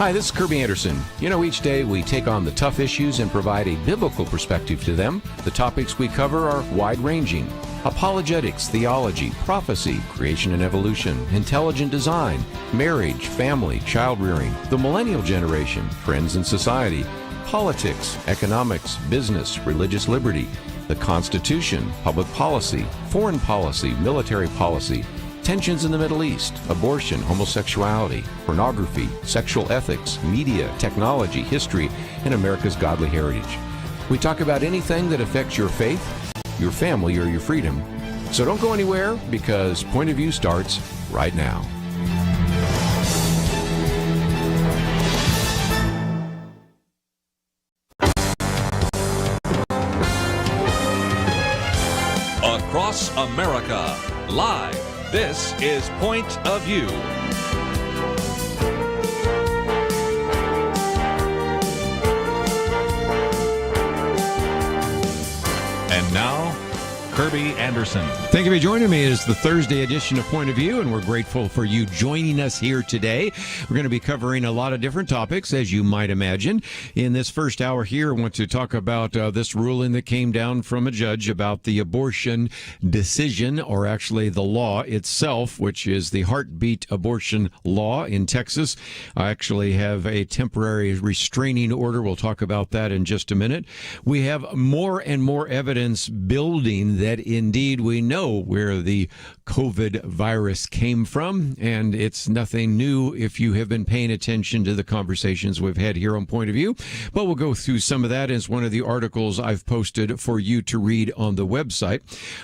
Hi, this is Kerby Anderson. You know, each day we take on the tough issues and provide a biblical perspective to them. The topics we cover are wide-ranging: apologetics, theology, prophecy, creation and evolution, intelligent design, marriage, family, child-rearing, the millennial generation, trends in society, politics, economics, business, religious liberty, the Constitution, public policy, foreign policy, military policy, tensions in the Middle East, abortion, homosexuality, pornography, sexual ethics, media, technology, history, and America's godly heritage. We talk about anything that affects your faith, your family, or your freedom. So don't go anywhere, because Point of View starts right now. Across America, live. This is Point of View. And now, Kerby Anderson. Thank you for joining me. It is the Thursday edition of Point of View, and we're grateful for you joining us here today. We're going to be covering a lot of different topics, as you might imagine. In this first hour here, I want to talk about this ruling that came down from a judge about the abortion decision, or actually the law itself, which is the heartbeat abortion law in Texas. I actually have a temporary restraining order. We'll talk about that in just a minute. We have more and more evidence building that indeed we know where the COVID virus came from, and it's nothing new if you have been paying attention to the conversations we've had here on Point of View. But we'll go through some of that as one of the articles I've posted for you to read on the website.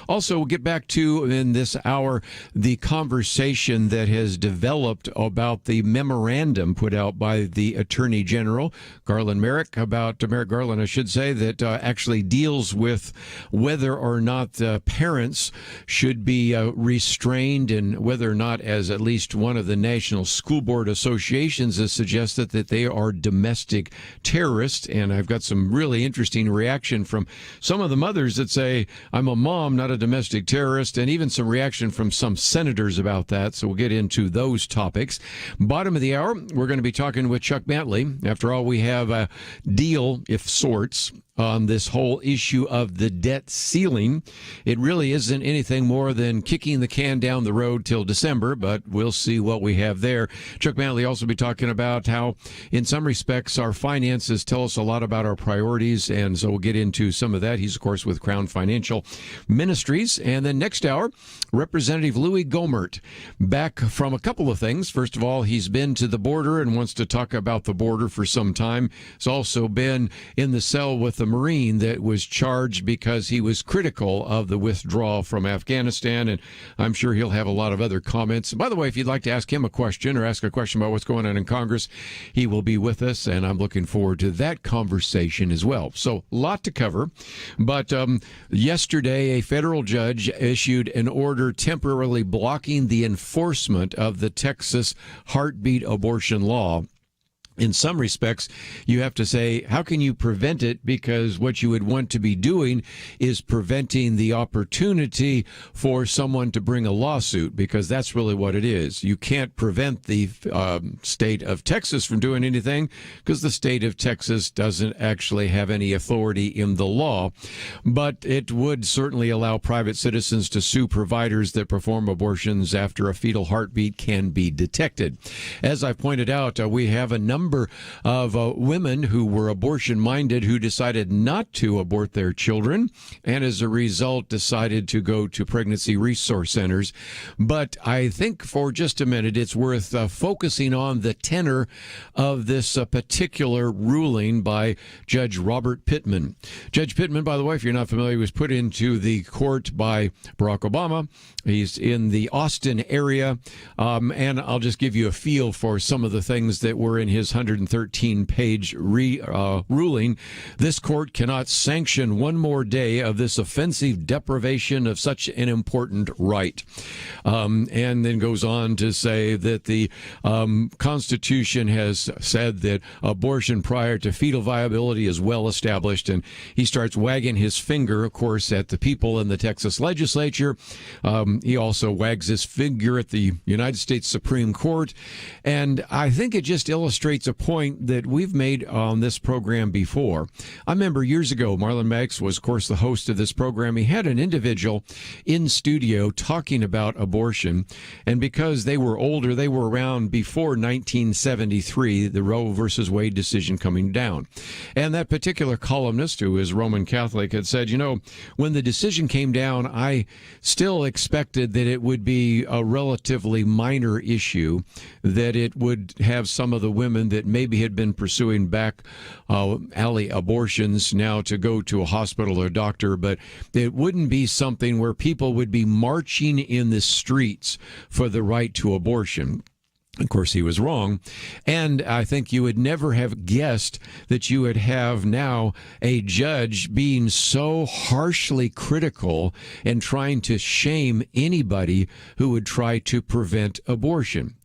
Also, we'll get back to, in this hour, the conversation that has developed about the memorandum put out by the Attorney General, Merrick Garland, I should say, that actually deals with whether or not parents should be restrained, and whether or not, as at least one of the National School Board Associations has suggested, that they are domestic terrorists. And I've got some really interesting reaction from some of the mothers that say, I'm a mom, not a domestic terrorist, and even some reaction from some senators about that. So we'll get into those topics. Bottom of the hour, we're going to be talking with Chuck Bentley. After all, we have a deal, if sorts, on this whole issue of the debt ceiling. It really isn't anything more than kicking the can down the road till December, but we'll see what we have there. Chuck Bentley also be talking about how, in some respects, our finances tell us a lot about our priorities, and so we'll get into some of that. He's, of course, with Crown Financial Ministries. And then next hour, Representative Louie Gohmert, back from a couple of things. First of all, he's been to the border and wants to talk about the border for some time. He's also been in the cell with the Marine that was charged because he was critical of the withdrawal from Afghanistan, and I'm sure he'll have a lot of other comments. By the way, if you'd like to ask him a question or ask a question about what's going on in Congress, he will be with us, and I'm looking forward to that conversation as well. So, a lot to cover. But yesterday, a federal judge issued an order temporarily blocking the enforcement of the Texas heartbeat abortion law. In some respects, you have to say, how can you prevent it? Because what you would want to be doing is preventing the opportunity for someone to bring a lawsuit, because that's really what it is. You can't prevent the state of Texas from doing anything, because the state of Texas doesn't actually have any authority in the law. But it would certainly allow private citizens to sue providers that perform abortions after a fetal heartbeat can be detected. As I pointed out, we have a number of women who were abortion-minded who decided not to abort their children, and as a result decided to go to pregnancy resource centers. But I think for just a minute it's worth focusing on the tenor of this particular ruling by Judge Robert Pittman. Judge Pittman, by the way, if you're not familiar, was put into the court by Barack Obama. He's in the Austin area, and I'll just give you a feel for some of the things that were in his 113-page ruling. This court cannot sanction one more day of this offensive deprivation of such an important right. And then goes on to say that the Constitution has said that abortion prior to fetal viability is well established. And he starts wagging his finger, of course, at the people in the Texas legislature. He also wags his finger at the United States Supreme Court. And I think it just illustrates a point that we've made on this program before. I remember years ago, Marlon Meggs was, of course, the host of this program. He had an individual in studio talking about abortion, and because they were older, they were around before 1973, the Roe versus Wade decision coming down. And that particular columnist, who is Roman Catholic, had said, when the decision came down, I still expected that it would be a relatively minor issue, that it would have some of the women that maybe had been pursuing back alley abortions now to go to a hospital or a doctor, but it wouldn't be something where people would be marching in the streets for the right to abortion. Of course, he was wrong. And I think you would never have guessed that you would have now a judge being so harshly critical and trying to shame anybody who would try to prevent abortion.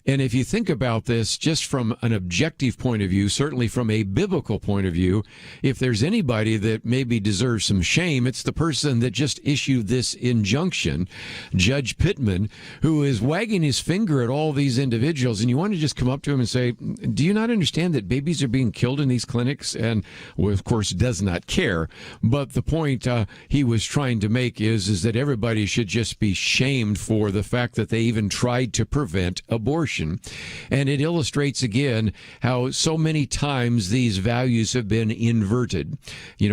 And if you think about this just from an objective point of view, certainly from a biblical point of view, if there's anybody that maybe deserves some shame, it's the person that just issued this injunction, Judge Pittman, who is wagging his finger at all these individuals. And you want to just come up to him and say, do you not understand that babies are being killed in these clinics? And, well, of course, does not care. But the point he was trying to make is that everybody should just be shamed for the fact that they even tried to prevent abortion. And it illustrates again how so many times these values have been inverted. In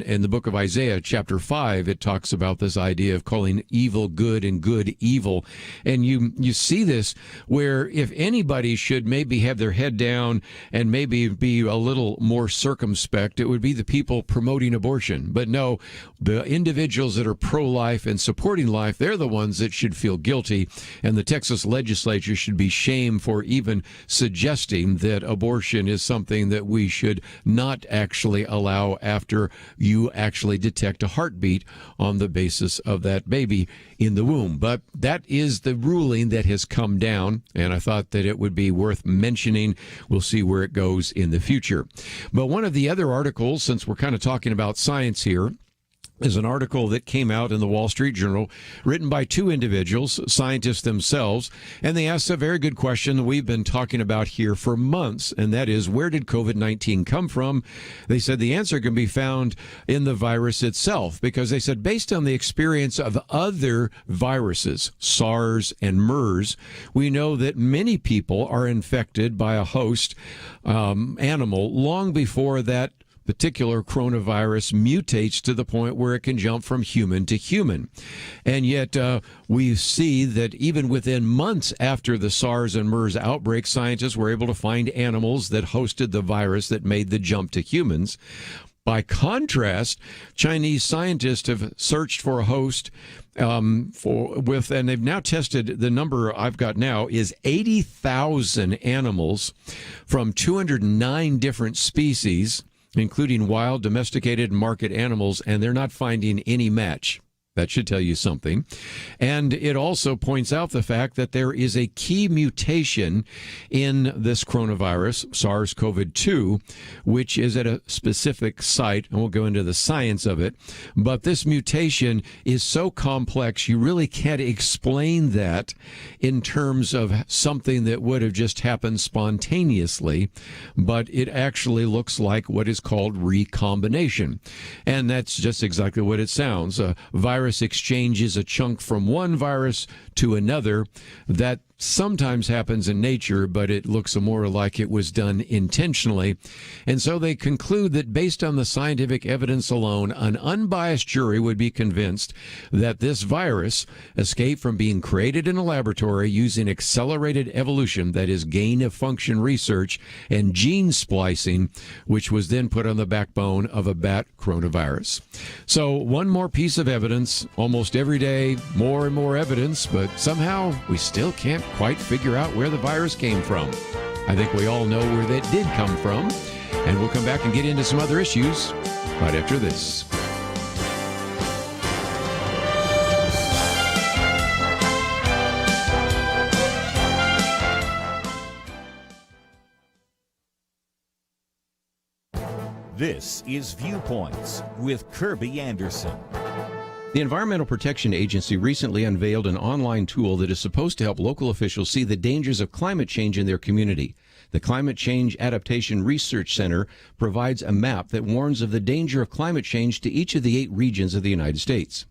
in the book of Isaiah, chapter 5, it talks about this idea of calling evil good and good evil. And you see this where if anybody should maybe have their head down and maybe be a little more circumspect, it would be the people promoting abortion. But no, the individuals that are pro-life and supporting life, they're the ones that should feel guilty. And the Texas legislature should be shamed for even suggesting that abortion is something that we should not actually allow after you actually detect a heartbeat on the basis of that baby in the womb. But that is the ruling that has come down, and I thought that it would be worth mentioning. We'll see where it goes in the future. But one of the other articles, since we're kind of talking about science here, is an article that came out in the Wall Street Journal written by two individuals, scientists themselves, and they asked a very good question that we've been talking about here for months, and that is, where did COVID-19 come from? They said the answer can be found in the virus itself, because they said based on the experience of other viruses, SARS and MERS, we know that many people are infected by a host animal long before that particular coronavirus mutates to the point where it can jump from human to human. And yet we see that even within months after the SARS and MERS outbreak, scientists were able to find animals that hosted the virus that made the jump to humans. By contrast, Chinese scientists have searched for a host and they've now tested, the number I've got now is 80,000 animals from 209 different species, including wild, domesticated, and market animals, and they're not finding any match. That should tell you something. And it also points out the fact that there is a key mutation in this coronavirus, SARS-CoV-2, which is at a specific site, and we'll go into the science of it. But this mutation is so complex, you really can't explain that in terms of something that would have just happened spontaneously, but it actually looks like what is called recombination. And that's just exactly what it sounds. A virus exchanges a chunk from one virus to another. That sometimes happens in nature, but it looks more like it was done intentionally. And so they conclude that based on the scientific evidence alone, an unbiased jury would be convinced that this virus escaped from being created in a laboratory using accelerated evolution, that is gain of function research, and gene splicing, which was then put on the backbone of a bat coronavirus. So one more piece of evidence, almost every day, more and more evidence, but somehow we still can't quite figure out where the virus came from. I think we all know where that did come from, and we'll come back and get into some other issues right after this. This is Viewpoints with Kerby Anderson. The Environmental Protection Agency recently unveiled an online tool that is supposed to help local officials see the dangers of climate change in their community. The Climate Change Adaptation Research Center provides a map that warns of the danger of climate change to each of the 8 regions of the United States.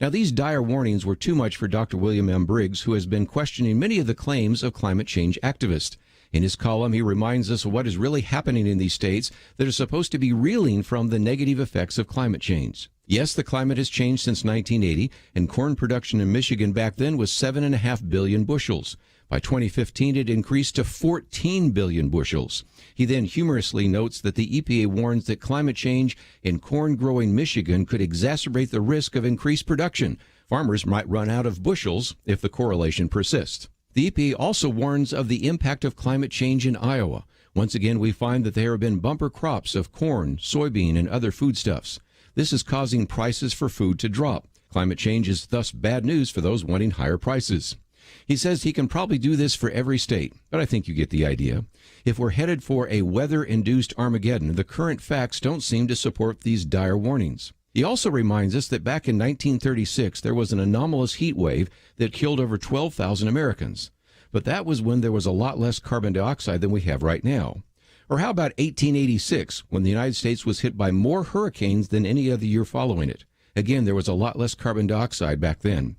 Now, these dire warnings were too much for Dr. William M. Briggs, who has been questioning many of the claims of climate change activists. In his column, he reminds us of what is really happening in these states that are supposed to be reeling from the negative effects of climate change. Yes, the climate has changed since 1980, and corn production in Michigan back then was 7.5 billion bushels. By 2015, it increased to 14 billion bushels. He then humorously notes that the EPA warns that climate change in corn-growing Michigan could exacerbate the risk of increased production. Farmers might run out of bushels if the correlation persists. The EPA also warns of the impact of climate change in Iowa. Once again, we find that there have been bumper crops of corn, soybean, and other foodstuffs. This is causing prices for food to drop. Climate change is thus bad news for those wanting higher prices. He says he can probably do this for every state, but I think you get the idea. If we're headed for a weather-induced Armageddon, the current facts don't seem to support these dire warnings. He also reminds us that back in 1936, there was an anomalous heat wave that killed over 12,000 Americans. But that was when there was a lot less carbon dioxide than we have right now. Or how about 1886, when the United States was hit by more hurricanes than any other year following it? Again, there was a lot less carbon dioxide back then.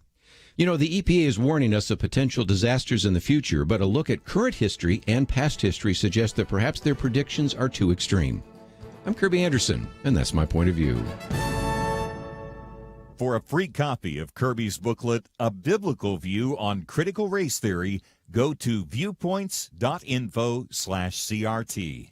You know, the EPA is warning us of potential disasters in the future, but a look at current history and past history suggests that perhaps their predictions are too extreme. I'm Kerby Anderson, and that's my point of view. For a free copy of Kerby's booklet, A Biblical View on Critical Race Theory, go to viewpoints.info/CRT.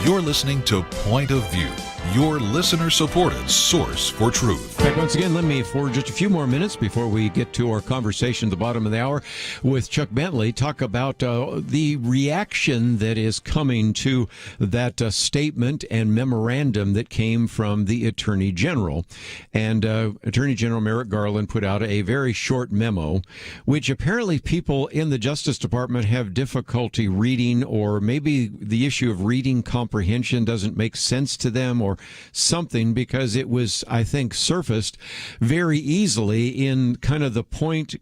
You're listening to Point of View, your listener-supported source for truth. Back once again, let me, for just a few more minutes before we get to our conversation at the bottom of the hour with Chuck Bentley, talk about the reaction that is coming to that statement and memorandum that came from the Attorney General. And Attorney General Merrick Garland put out a very short memo, which apparently people in the Justice Department have difficulty reading, or maybe the issue of reading comprehension doesn't make sense to them or something, because it was, I think, surfaced very easily in kind of the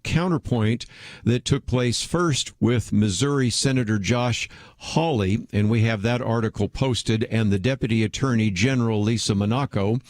counterpoint that took place first with Missouri Senator Josh Hawley, and we have that article posted, and the Deputy Attorney General Lisa Monaco,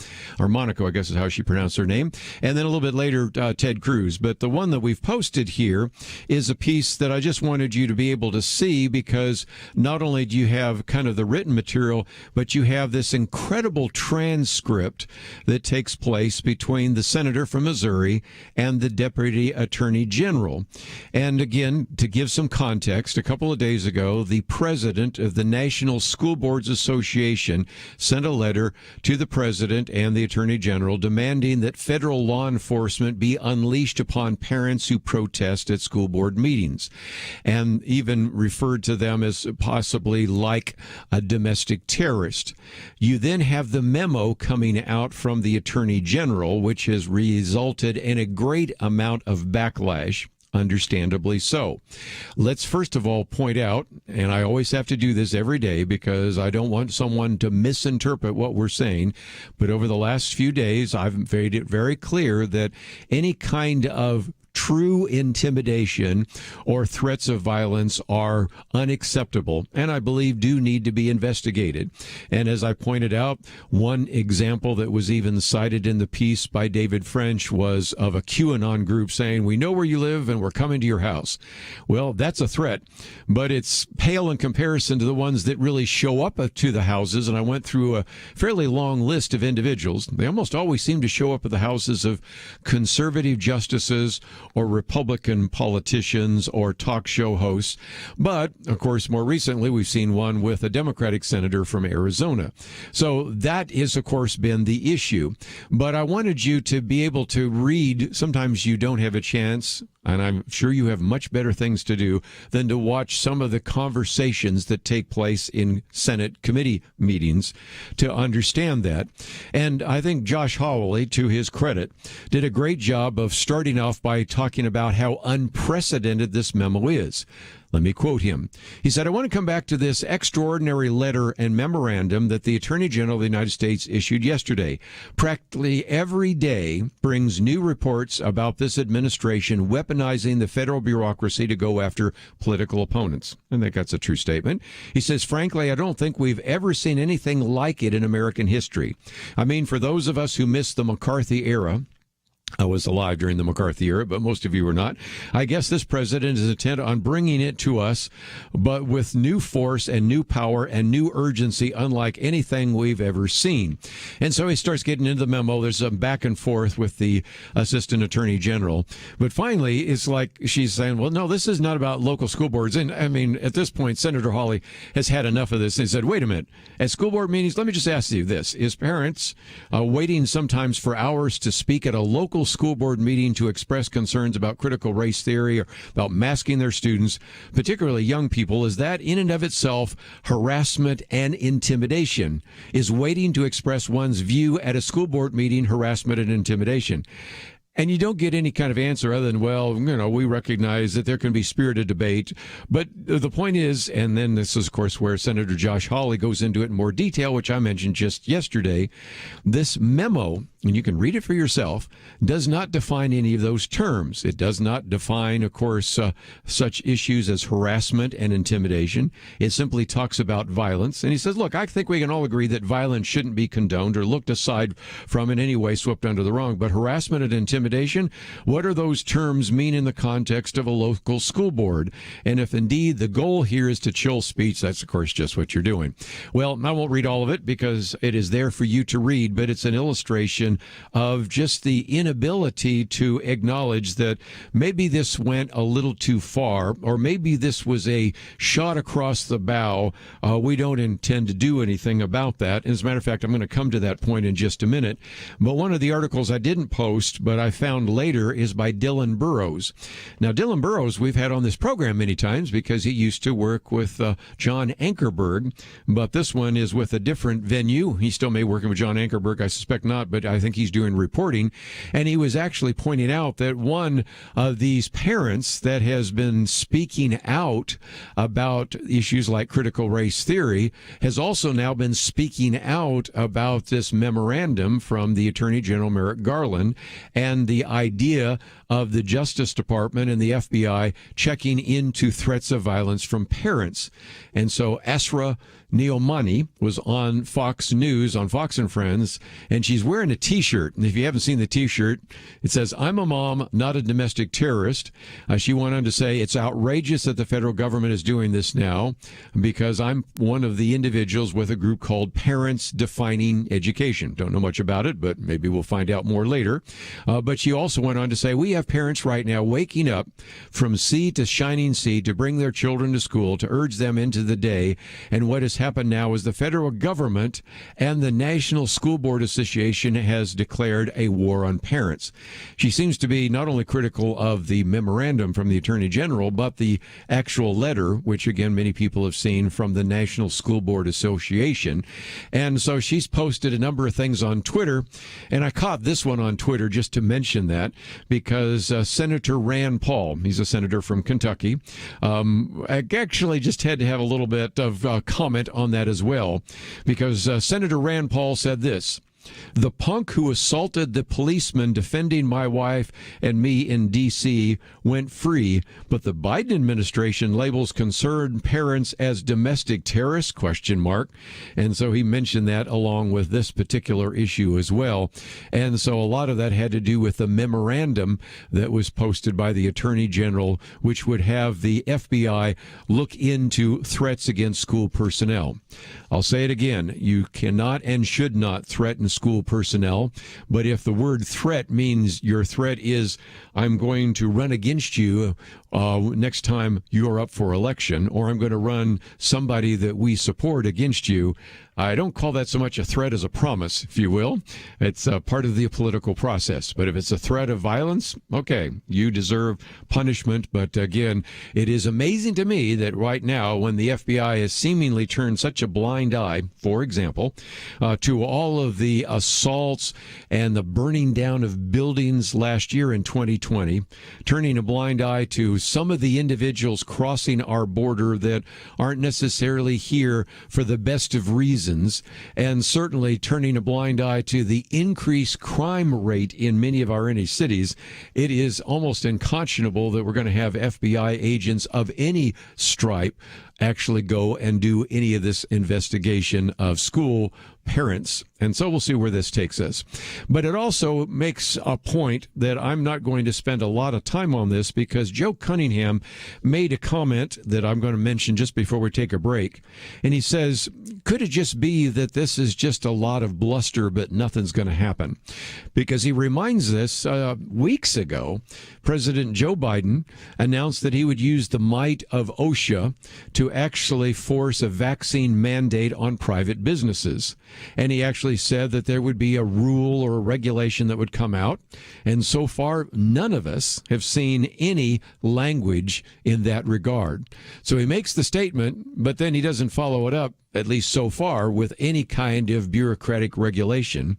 or Monaco, I guess is how she pronounced her name, and then a little bit later, Ted Cruz. But the one that we've posted here is a piece that I just wanted you to be able to see, because not only do you have kind of the written material, but you have this incredible transcript that takes place between the senator from Missouri and the Deputy Attorney General. And again, to give some context, a couple of days ago, the president of the National School Boards Association sent a letter to the president and the Attorney General demanding that federal law enforcement be unleashed upon parents who protest at school board meetings, and even referred to them as possibly like a domestic terrorist. You then have the memo coming out from the Attorney General, which has resulted in a great amount of backlash. Understandably so. Let's first of all point out, and I always have to do this every day because I don't want someone to misinterpret what we're saying, but over the last few days, I've made it very clear that any kind of true intimidation or threats of violence are unacceptable and I believe do need to be investigated. And as I pointed out, one example that was even cited in the piece by David French was of a QAnon group saying, "We know where you live and we're coming to your house." Well, that's a threat, but it's pale in comparison to the ones that really show up to the houses. And I went through a fairly long list of individuals. They almost always seem to show up at the houses of conservative justices or Republican politicians or talk show hosts. But, of course, more recently, we've seen one with a Democratic senator from Arizona. So that is, of course, been the issue. But I wanted you to be able to read. Sometimes you don't have a chance, and I'm sure you have much better things to do than to watch some of the conversations that take place in Senate committee meetings to understand that. And I think Josh Hawley, to his credit, did a great job of starting off by talking about how unprecedented this memo is. Let me quote him. He said, "I want to come back to this extraordinary letter and memorandum that the Attorney General of the United States issued yesterday. Practically every day brings new reports about this administration weaponizing the federal bureaucracy to go after political opponents." I think that's a true statement. He says, "Frankly, I don't think we've ever seen anything like it in American history. I mean, for those of us who missed the McCarthy era," I was alive during the McCarthy era, but most of you were not. "I guess this president is intent on bringing it to us, but with new force and new power and new urgency, unlike anything we've ever seen." And so he starts getting into the memo. There's some back and forth with the assistant attorney general. But finally, it's like she's saying, well, no, this is not about local school boards. And I mean, at this point, Senator Hawley has had enough of this. And he said, wait a minute. At school board meetings, let me just ask you this. Is parents waiting sometimes for hours to speak at a local school board meeting to express concerns about critical race theory or about masking their students, particularly young people? Is that in and of itself harassment and intimidation? Is waiting to express one's view at a school board meeting harassment and intimidation? And you don't get any kind of answer other than, well, we recognize that there can be spirited debate. But the point is, and then this is, of course, where Senator Josh Hawley goes into it in more detail, which I mentioned just yesterday, this memo, and you can read it for yourself, does not define any of those terms. It does not define, of course, such issues as harassment and intimidation. It simply talks about violence. And he says, look, I think we can all agree that violence shouldn't be condoned or looked aside from in any way, swept under the rug. But harassment and intimidation, what do those terms mean in the context of a local school board? And if indeed the goal here is to chill speech, that's, of course, just what you're doing. Well, I won't read all of it because it is there for you to read, but it's an illustration of just the inability to acknowledge that maybe this went a little too far, or maybe this was a shot across the bow. We don't intend to do anything about that. As a matter of fact, I'm going to come to that point in just a minute. But one of the articles I didn't post, but I found later, is by Dylan Burrows. Now, Dylan Burrows, we've had on this program many times because he used to work with John Ankerberg, but this one is with a different venue. He still may be working with John Ankerberg, I suspect not, but I think he's doing reporting. And he was actually pointing out that one of these parents that has been speaking out about issues like critical race theory has also now been speaking out about this memorandum from the Attorney General Merrick Garland and the idea of the Justice Department and the FBI checking into threats of violence from parents. And so Asra Neomani was on Fox News, on Fox and Friends, and she's wearing a T-shirt. And if you haven't seen the T-shirt, it says, "I'm a mom, not a domestic terrorist." She went on to say, "It's outrageous that the federal government is doing this now because I'm one of the individuals with a group called Parents Defining Education." Don't know much about it, but maybe we'll find out more later. But she also went on to say, "We have parents right now waking up from sea to shining sea to bring their children to school, to urge them into the day. And what has happened now is the federal government and the National School Board Association has declared a war on parents." She seems to be not only critical of the memorandum from the Attorney General, but the actual letter, which, again, many people have seen from the National School Board Association. And so she's posted a number of things on Twitter, and I caught this one on Twitter just to mention that because Senator Rand Paul, he's a senator from Kentucky, I actually just had to have a little bit of comment on that as well, because Senator Rand Paul said this: The punk who assaulted the policeman defending my wife and me in D.C. went free, but the Biden administration labels concerned parents as domestic terrorists, ? And so he mentioned that along with this particular issue as well. And so a lot of that had to do with the memorandum that was posted by the Attorney General, which would have the FBI look into threats against school personnel. I'll say it again. You cannot and should not threaten school personnel. But if the word threat means your threat is, I'm going to run against you next time you're up for election, or I'm going to run somebody that we support against you, I don't call that so much a threat as a promise, if you will. It's part of the political process. But if it's a threat of violence, okay, you deserve punishment. But again, it is amazing to me that right now, when the FBI has seemingly turned such a blind eye, for example, to all of the assaults and the burning down of buildings last year in 2020, turning a blind eye to some of the individuals crossing our border that aren't necessarily here for the best of reasons, and certainly turning a blind eye to the increased crime rate in many of our inner cities, it is almost unconscionable that we're going to have FBI agents of any stripe actually go and do any of this investigation of school parents. And so we'll see where this takes us. But it also makes a point that I'm not going to spend a lot of time on this, because Joe Cunningham made a comment that I'm going to mention just before we take a break. And he says, could it just be that this is just a lot of bluster, but nothing's going to happen? Because he reminds us weeks ago, President Joe Biden announced that he would use the might of OSHA to actually force a vaccine mandate on private businesses. And he actually said that there would be a rule or a regulation that would come out. And so far, none of us have seen any language in that regard. So he makes the statement, but then he doesn't follow it up, at least so far, with any kind of bureaucratic regulation.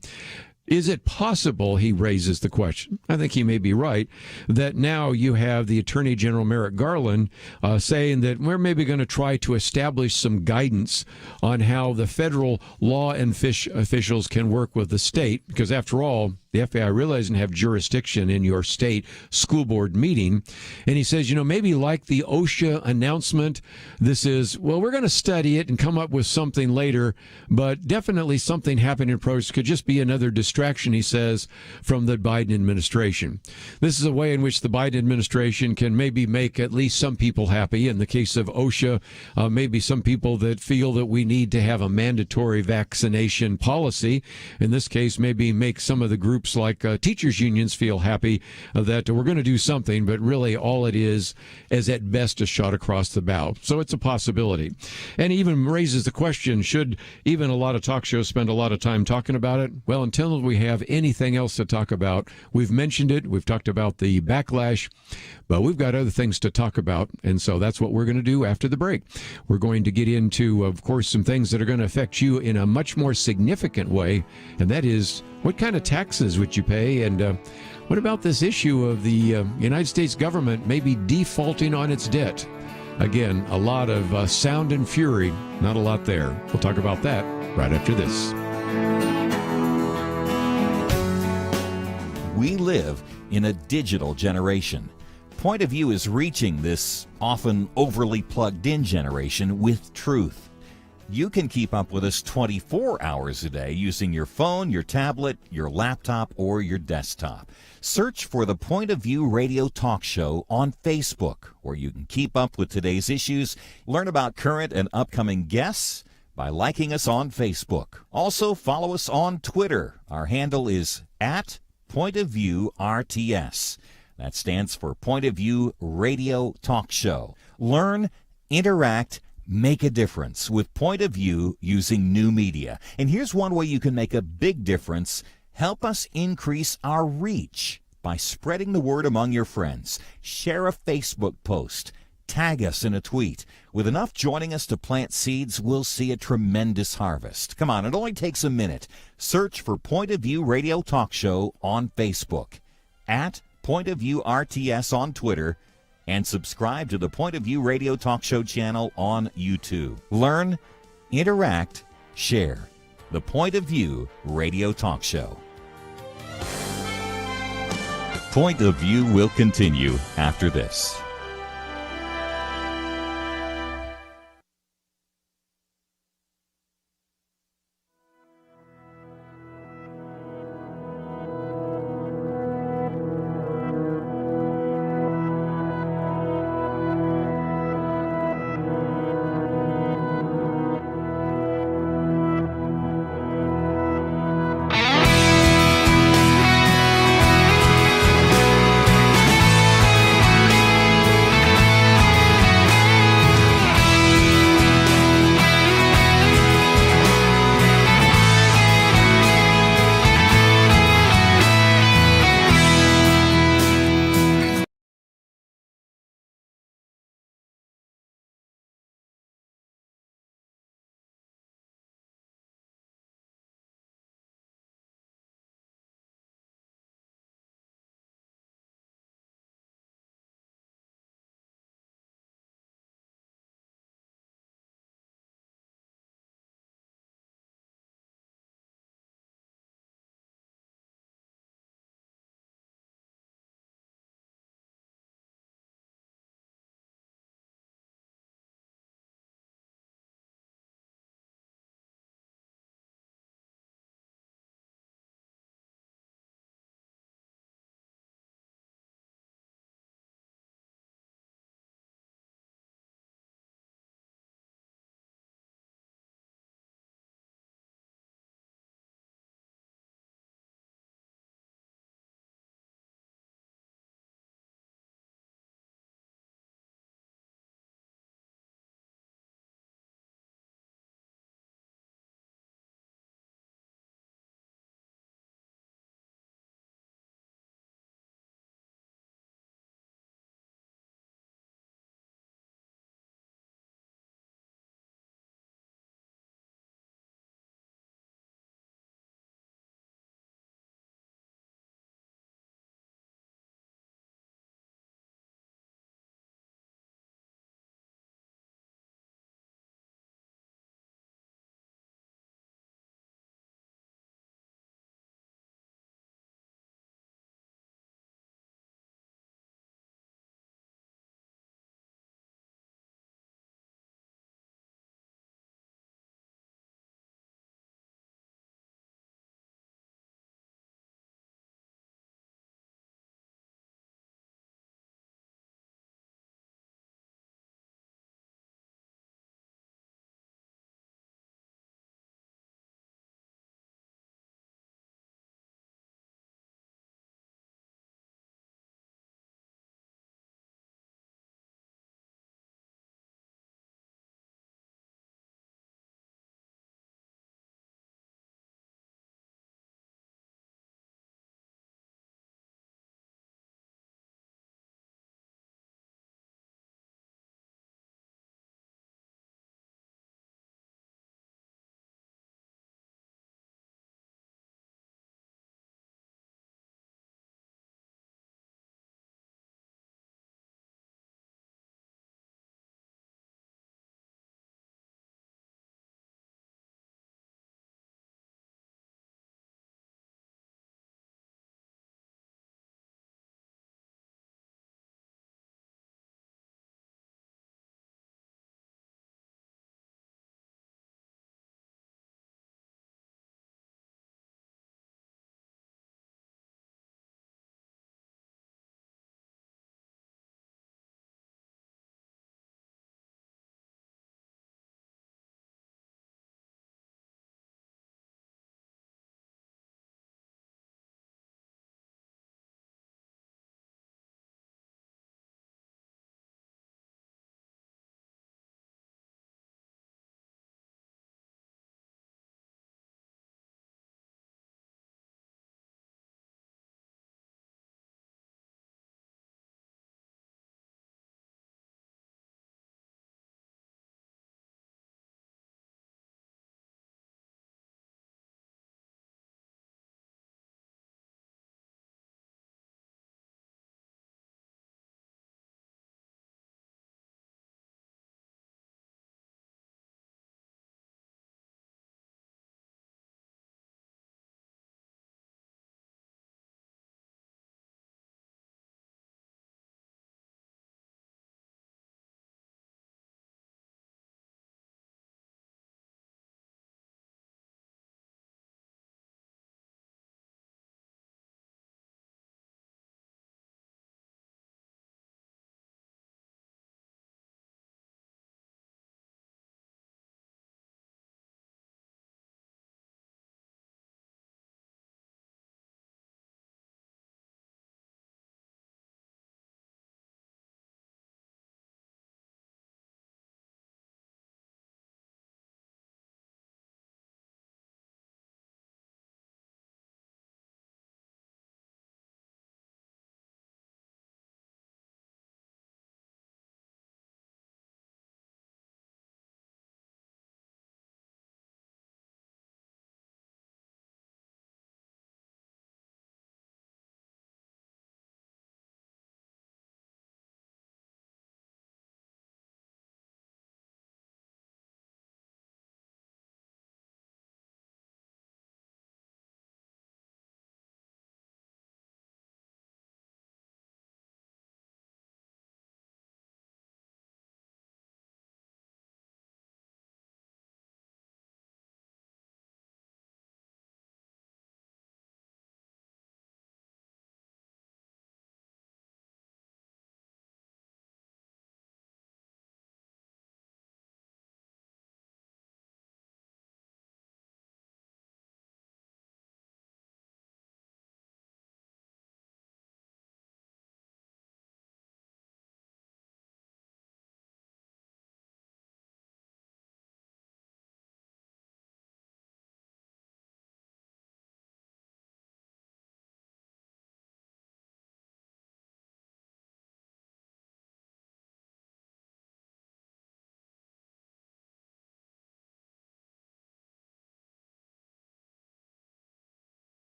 Is it possible, he raises the question, I think he may be right, that now you have the Attorney General Merrick Garland saying that we're maybe going to try to establish some guidance on how the federal law and officials can work with the state, because after all, the FBI really doesn't have jurisdiction in your state school board meeting. And he says, maybe like the OSHA announcement, this is, well, we're going to study it and come up with something later, but definitely something happening in progress could just be another distraction, he says, from the Biden administration. This is a way in which the Biden administration can maybe make at least some people happy. In the case of OSHA, maybe some people that feel that we need to have a mandatory vaccination policy. In this case, maybe make some of the groups like teachers unions feel happy that we're going to do something, but really all it is at best a shot across the bow. So it's a possibility. And he even raises the question, should even a lot of talk shows spend a lot of time talking about it? Well, until we have anything else to talk about, we've mentioned it, we've talked about the backlash, but we've got other things to talk about. And so that's what we're going to do after the break. We're going to get into, of course, some things that are going to affect you in a much more significant way, and that is, what kind of taxes would you pay? And what about this issue of the United States government maybe defaulting on its debt? Again, a lot of sound and fury, not a lot there. We'll talk about that right after this. We live in a digital generation. Point of View is reaching this often overly plugged-in generation with truth. You can keep up with us 24 hours a day using your phone, your tablet, your laptop, or your desktop. Search for the Point of View Radio Talk Show on Facebook, where you can keep up with today's issues, learn about current and upcoming guests by liking us on Facebook. Also, follow us on Twitter. Our handle is @PointOfViewRTS. That stands for Point of View Radio Talk Show. Learn, interact, make a difference with Point of View using new media. And here's one way you can make a big difference. Help us increase our reach by spreading the word among your friends. Share a Facebook post. Tag us in a tweet. With enough joining us to plant seeds, we'll see a tremendous harvest. Come on, it only takes a minute. Search for Point of View Radio Talk Show on Facebook, @PointOfViewRTS on Twitter, and subscribe to the Point of View Radio Talk Show channel on YouTube. Learn, interact, share. the Point of View radio talk show. Point of View will continue after this.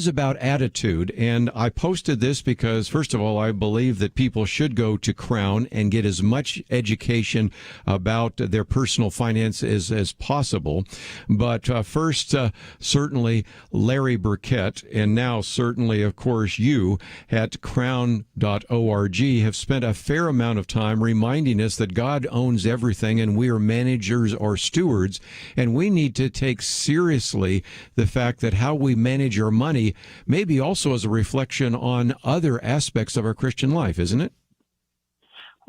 about attitude, and I posted this because, first of all, I believe that people should go to Crown and get as much education about their personal finances as possible. But first, certainly Larry Burkett, and now certainly, of course, you at crown.org have spent a fair amount of time reminding us that God owns everything and we are managers or stewards, and we need to take seriously the fact that how we manage our money maybe also as a reflection on other aspects of our Christian life, isn't it?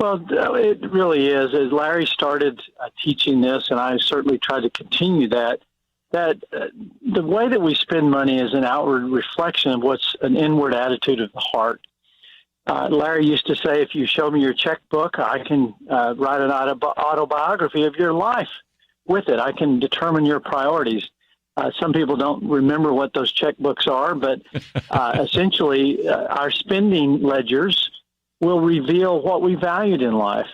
Well, it really is. As Larry started teaching this, and I certainly tried to continue that the way that we spend money is an outward reflection of what's an inward attitude of the heart. Larry used to say, if you show me your checkbook, I can write an autobiography of your life with it. I can determine your priorities. Some people don't remember what those checkbooks are, but essentially our spending ledgers will reveal what we valued in life.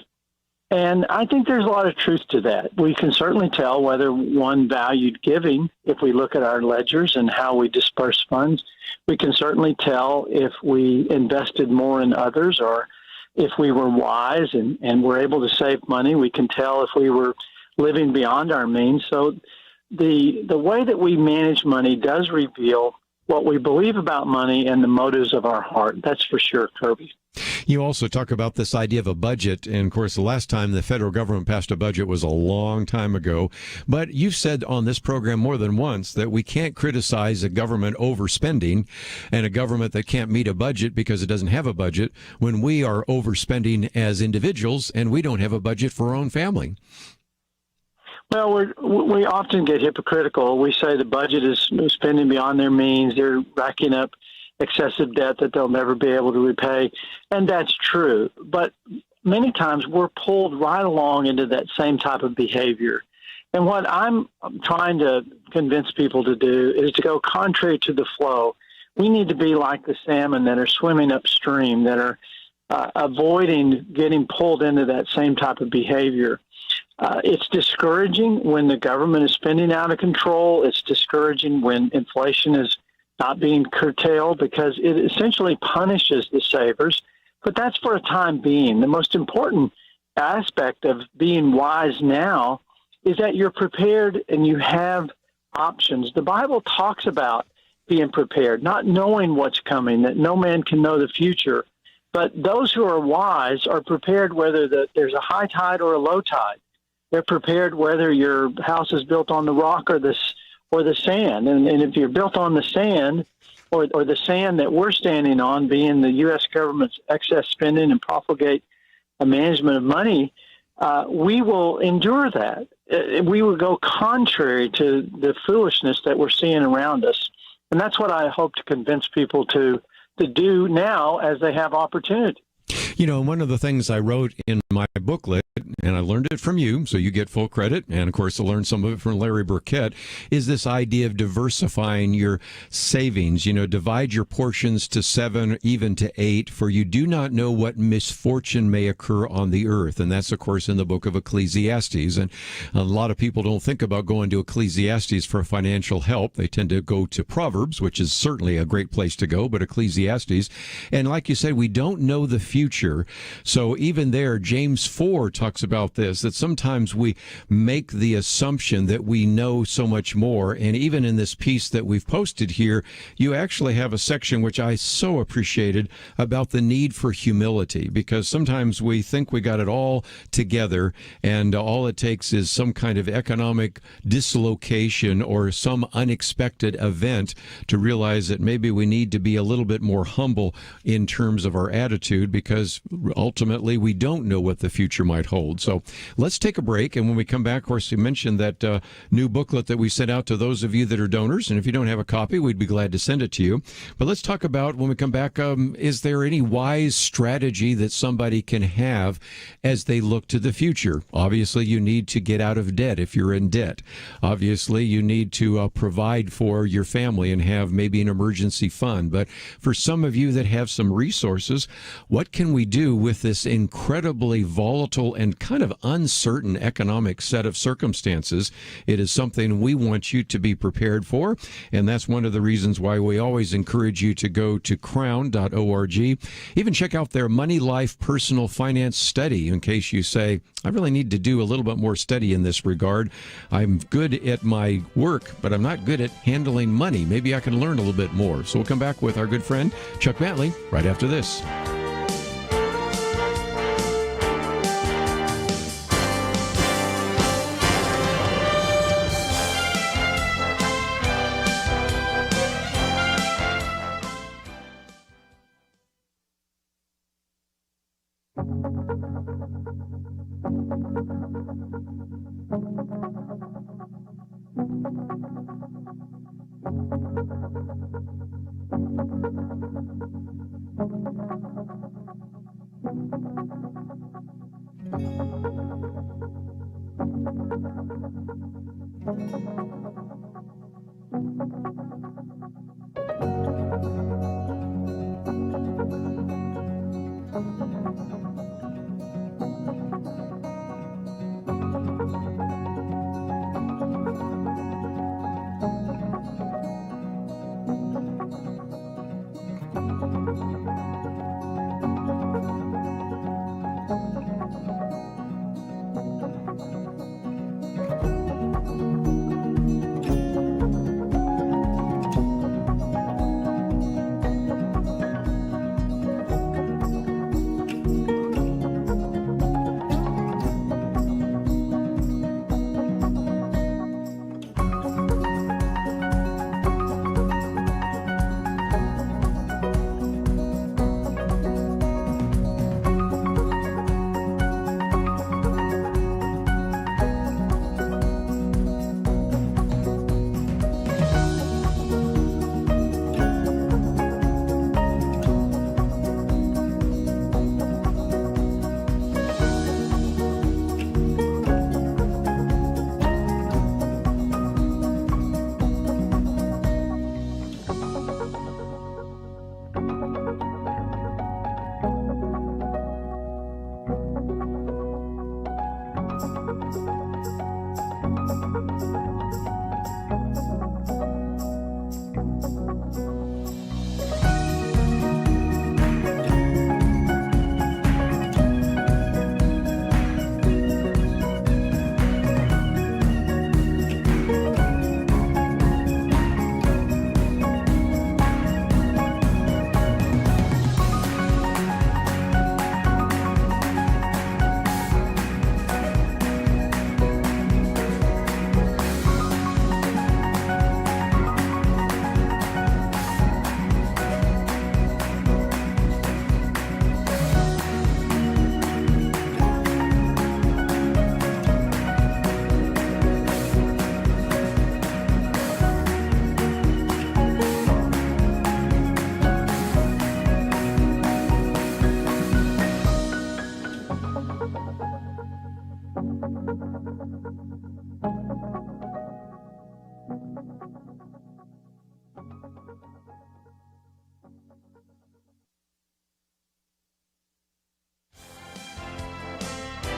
And I think there's a lot of truth to that. We can certainly tell whether one valued giving if we look at our ledgers and how we disperse funds. We can certainly tell if we invested more in others or if we were wise and were able to save money. We can tell if we were living beyond our means. So the way that we manage money does reveal what we believe about money and the motives of our heart. That's for sure, Kerby. You also talk about this idea of a budget, and of course the last time the federal government passed a budget was a long time ago. But you've said on this program more than once that we can't criticize a government overspending and a government that can't meet a budget because it doesn't have a budget when we are overspending as individuals and we don't have a budget for our own family. Well, we often get hypocritical. We say the budget is spending beyond their means. They're racking up excessive debt that they'll never be able to repay. And that's true. But many times we're pulled right along into that same type of behavior. And what I'm trying to convince people to do is to go contrary to the flow. We need to be like the salmon that are swimming upstream, that are avoiding getting pulled into that same type of behavior. It's discouraging when the government is spending out of control. It's discouraging when inflation is not being curtailed because it essentially punishes the savers. But that's for a time being. The most important aspect of being wise now is that you're prepared and you have options. The Bible talks about being prepared, not knowing what's coming, that no man can know the future. But those who are wise are prepared whether there's a high tide or a low tide. They're prepared whether your house is built on the rock or the sand. And if you're built on the sand, or the sand that we're standing on being the U.S. government's excess spending and profligate management of money, we will endure that. We will go contrary to the foolishness that we're seeing around us. And that's what I hope to convince people to do now as they have opportunity. You know, one of the things I wrote in my booklet, and I learned it from you, so you get full credit, and of course I learned some of it from Larry Burkett, is this idea of diversifying your savings. You know, divide your portions to 7, even to 8, for you do not know what misfortune may occur on the earth. And that's, of course, in the book of Ecclesiastes. And a lot of people don't think about going to Ecclesiastes for financial help. They tend to go to Proverbs, which is certainly a great place to go, but Ecclesiastes. And like you said, we don't know the future. So even there, James 4 talks about this, that sometimes we make the assumption that we know so much more. And even in this piece that we've posted here, you actually have a section which I so appreciated about the need for humility, because sometimes we think we got it all together and all it takes is some kind of economic dislocation or some unexpected event to realize that maybe we need to be a little bit more humble in terms of our attitude, because ultimately we don't know what the future might hold. So let's take a break, and when we come back, of course, you mentioned that new booklet that we sent out to those of you that are donors, and if you don't have a copy, we'd be glad to send it to you. But let's talk about, when we come back, is there any wise strategy that somebody can have as they look to the future? Obviously, you need to get out of debt if you're in debt. Obviously, you need to provide for your family and have maybe an emergency fund. But for some of you that have some resources, what can we do with this incredibly really volatile and kind of uncertain economic set of circumstances. It is something we want you to be prepared for, and that's one of the reasons why we always encourage you to go to crown.org. Even check out their Money Life Personal Finance Study in case you say, I really need to do a little bit more study in this regard. I'm good at my work, but I'm not good at handling money. Maybe I can learn a little bit more. So we'll come back with our good friend Chuck Bentley right after this.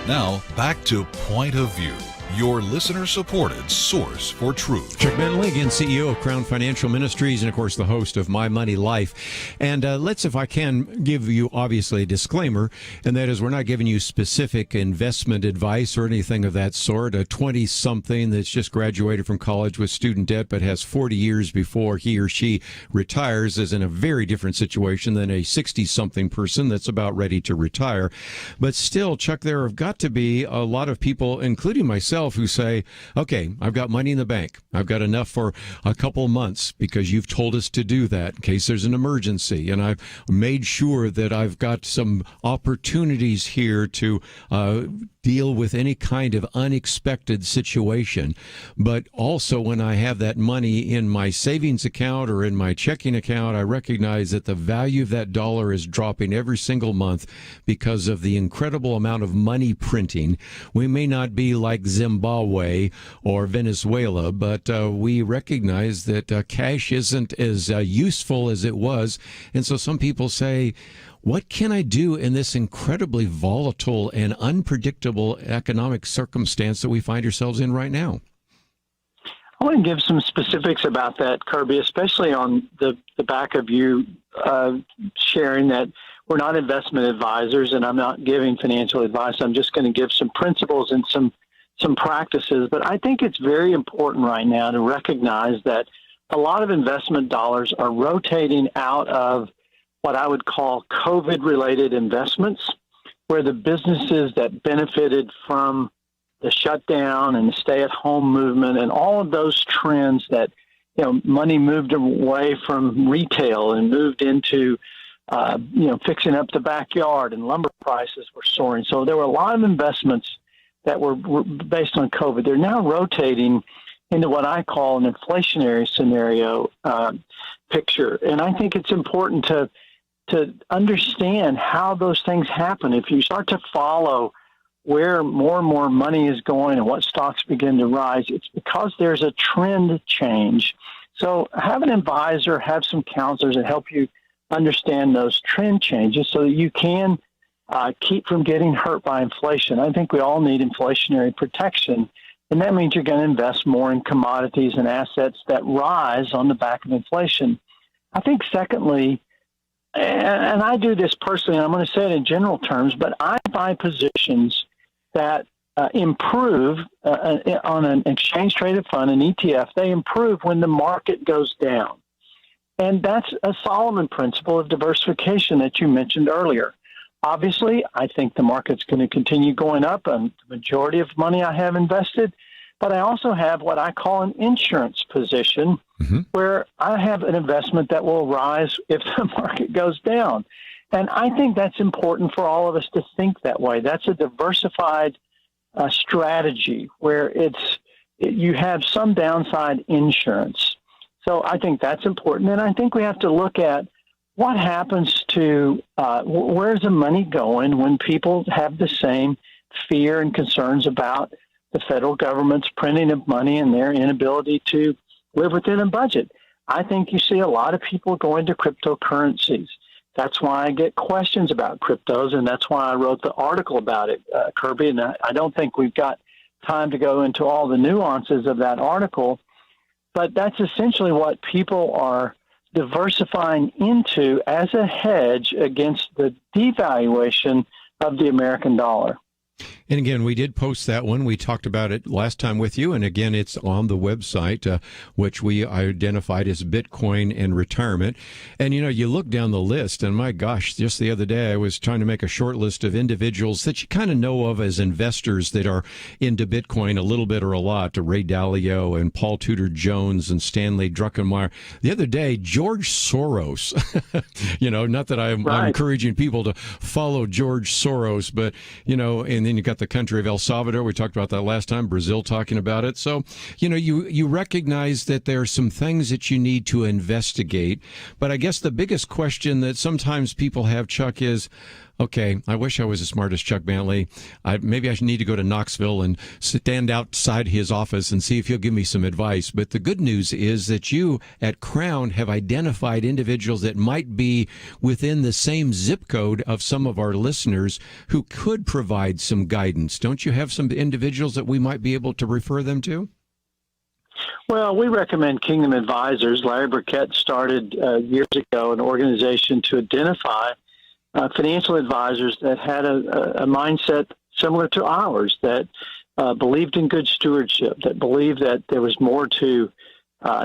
Now, back to Point of View, your listener-supported source for truth. Chuck Bentley, again, CEO of Crown Financial Ministries and, of course, the host of My Money Life. And let's, if I can, give you, obviously, a disclaimer, and that is we're not giving you specific investment advice or anything of that sort. A 20-something that's just graduated from college with student debt but has 40 years before he or she retires is in a very different situation than a 60-something person that's about ready to retire. But still, Chuck, there have got to be a lot of people, including myself, who say, okay, I've got money in the bank. I've got enough for a couple of months because you've told us to do that in case there's an emergency. And I've made sure that I've got some opportunities here to deal with any kind of unexpected situation. But also when I have that money in my savings account or in my checking account, I recognize that the value of that dollar is dropping every single month because of the incredible amount of money printing. We may not be like Zimbabwe or Venezuela, but we recognize that cash isn't as useful as it was. And so some people say, what can I do in this incredibly volatile and unpredictable economic circumstance that we find ourselves in right now? I want to give some specifics about that, Kirby, especially on the back of you sharing that we're not investment advisors and I'm not giving financial advice. I'm just going to give some principles and some practices. But I think it's very important right now to recognize that a lot of investment dollars are rotating out of what I would call COVID-related investments, where the businesses that benefited from the shutdown and the stay-at-home movement and all of those trends that, money moved away from retail and moved into, fixing up the backyard, and lumber prices were soaring. So there were a lot of investments that were based on COVID. They're now rotating into what I call an inflationary scenario picture. And I think it's important to understand how those things happen. If you start to follow where more and more money is going and what stocks begin to rise, it's because there's a trend change. So have an advisor, have some counselors that help you understand those trend changes so that you can keep from getting hurt by inflation. I think we all need inflationary protection, and that means you're going to invest more in commodities and assets that rise on the back of inflation. I think secondly, and I do this personally, and I'm going to say it in general terms, but I buy positions that improve on an exchange-traded fund, an ETF. They improve when the market goes down. And that's a Solomon principle of diversification that you mentioned earlier. Obviously, I think the market's going to continue going up, and the majority of money I have invested, but I also have what I call an insurance position, where I have an investment that will rise if the market goes down. And I think that's important for all of us to think that way. That's a diversified strategy where you have some downside insurance. So I think that's important. And I think we have to look at what happens to where's the money going when people have the same fear and concerns about the federal government's printing of money and their inability to live within a budget. I think you see a lot of people going to cryptocurrencies. That's why I get questions about cryptos, and that's why I wrote the article about it, Kirby. And I don't think we've got time to go into all the nuances of that article, but that's essentially what people are diversifying into as a hedge against the devaluation of the American dollar. And again, we did post that one. We talked about it last time with you. And again, it's on the website, which we identified as Bitcoin and retirement. And, you look down the list, and my gosh, just the other day, I was trying to make a short list of individuals that you kind of know of as investors that are into Bitcoin a little bit or a lot, to Ray Dalio and Paul Tudor Jones and Stanley Druckenmiller. The other day, George Soros, not that I'm encouraging people to follow George Soros, but, and then you got the country of El Salvador. We talked about that last time. Brazil talking about it. So, you recognize that there are some things that you need to investigate. But I guess the biggest question that sometimes people have, Chuck, is, okay, I wish I was as smart as Chuck Bentley. Maybe I need to go to Knoxville and stand outside his office and see if he'll give me some advice. But the good news is that you at Crown have identified individuals that might be within the same zip code of some of our listeners who could provide some guidance. Don't you have some individuals that we might be able to refer them to? Well, we recommend Kingdom Advisors. Larry Burkett started years ago an organization to identify financial advisors that had a mindset similar to ours, that believed in good stewardship, that believed that there was more to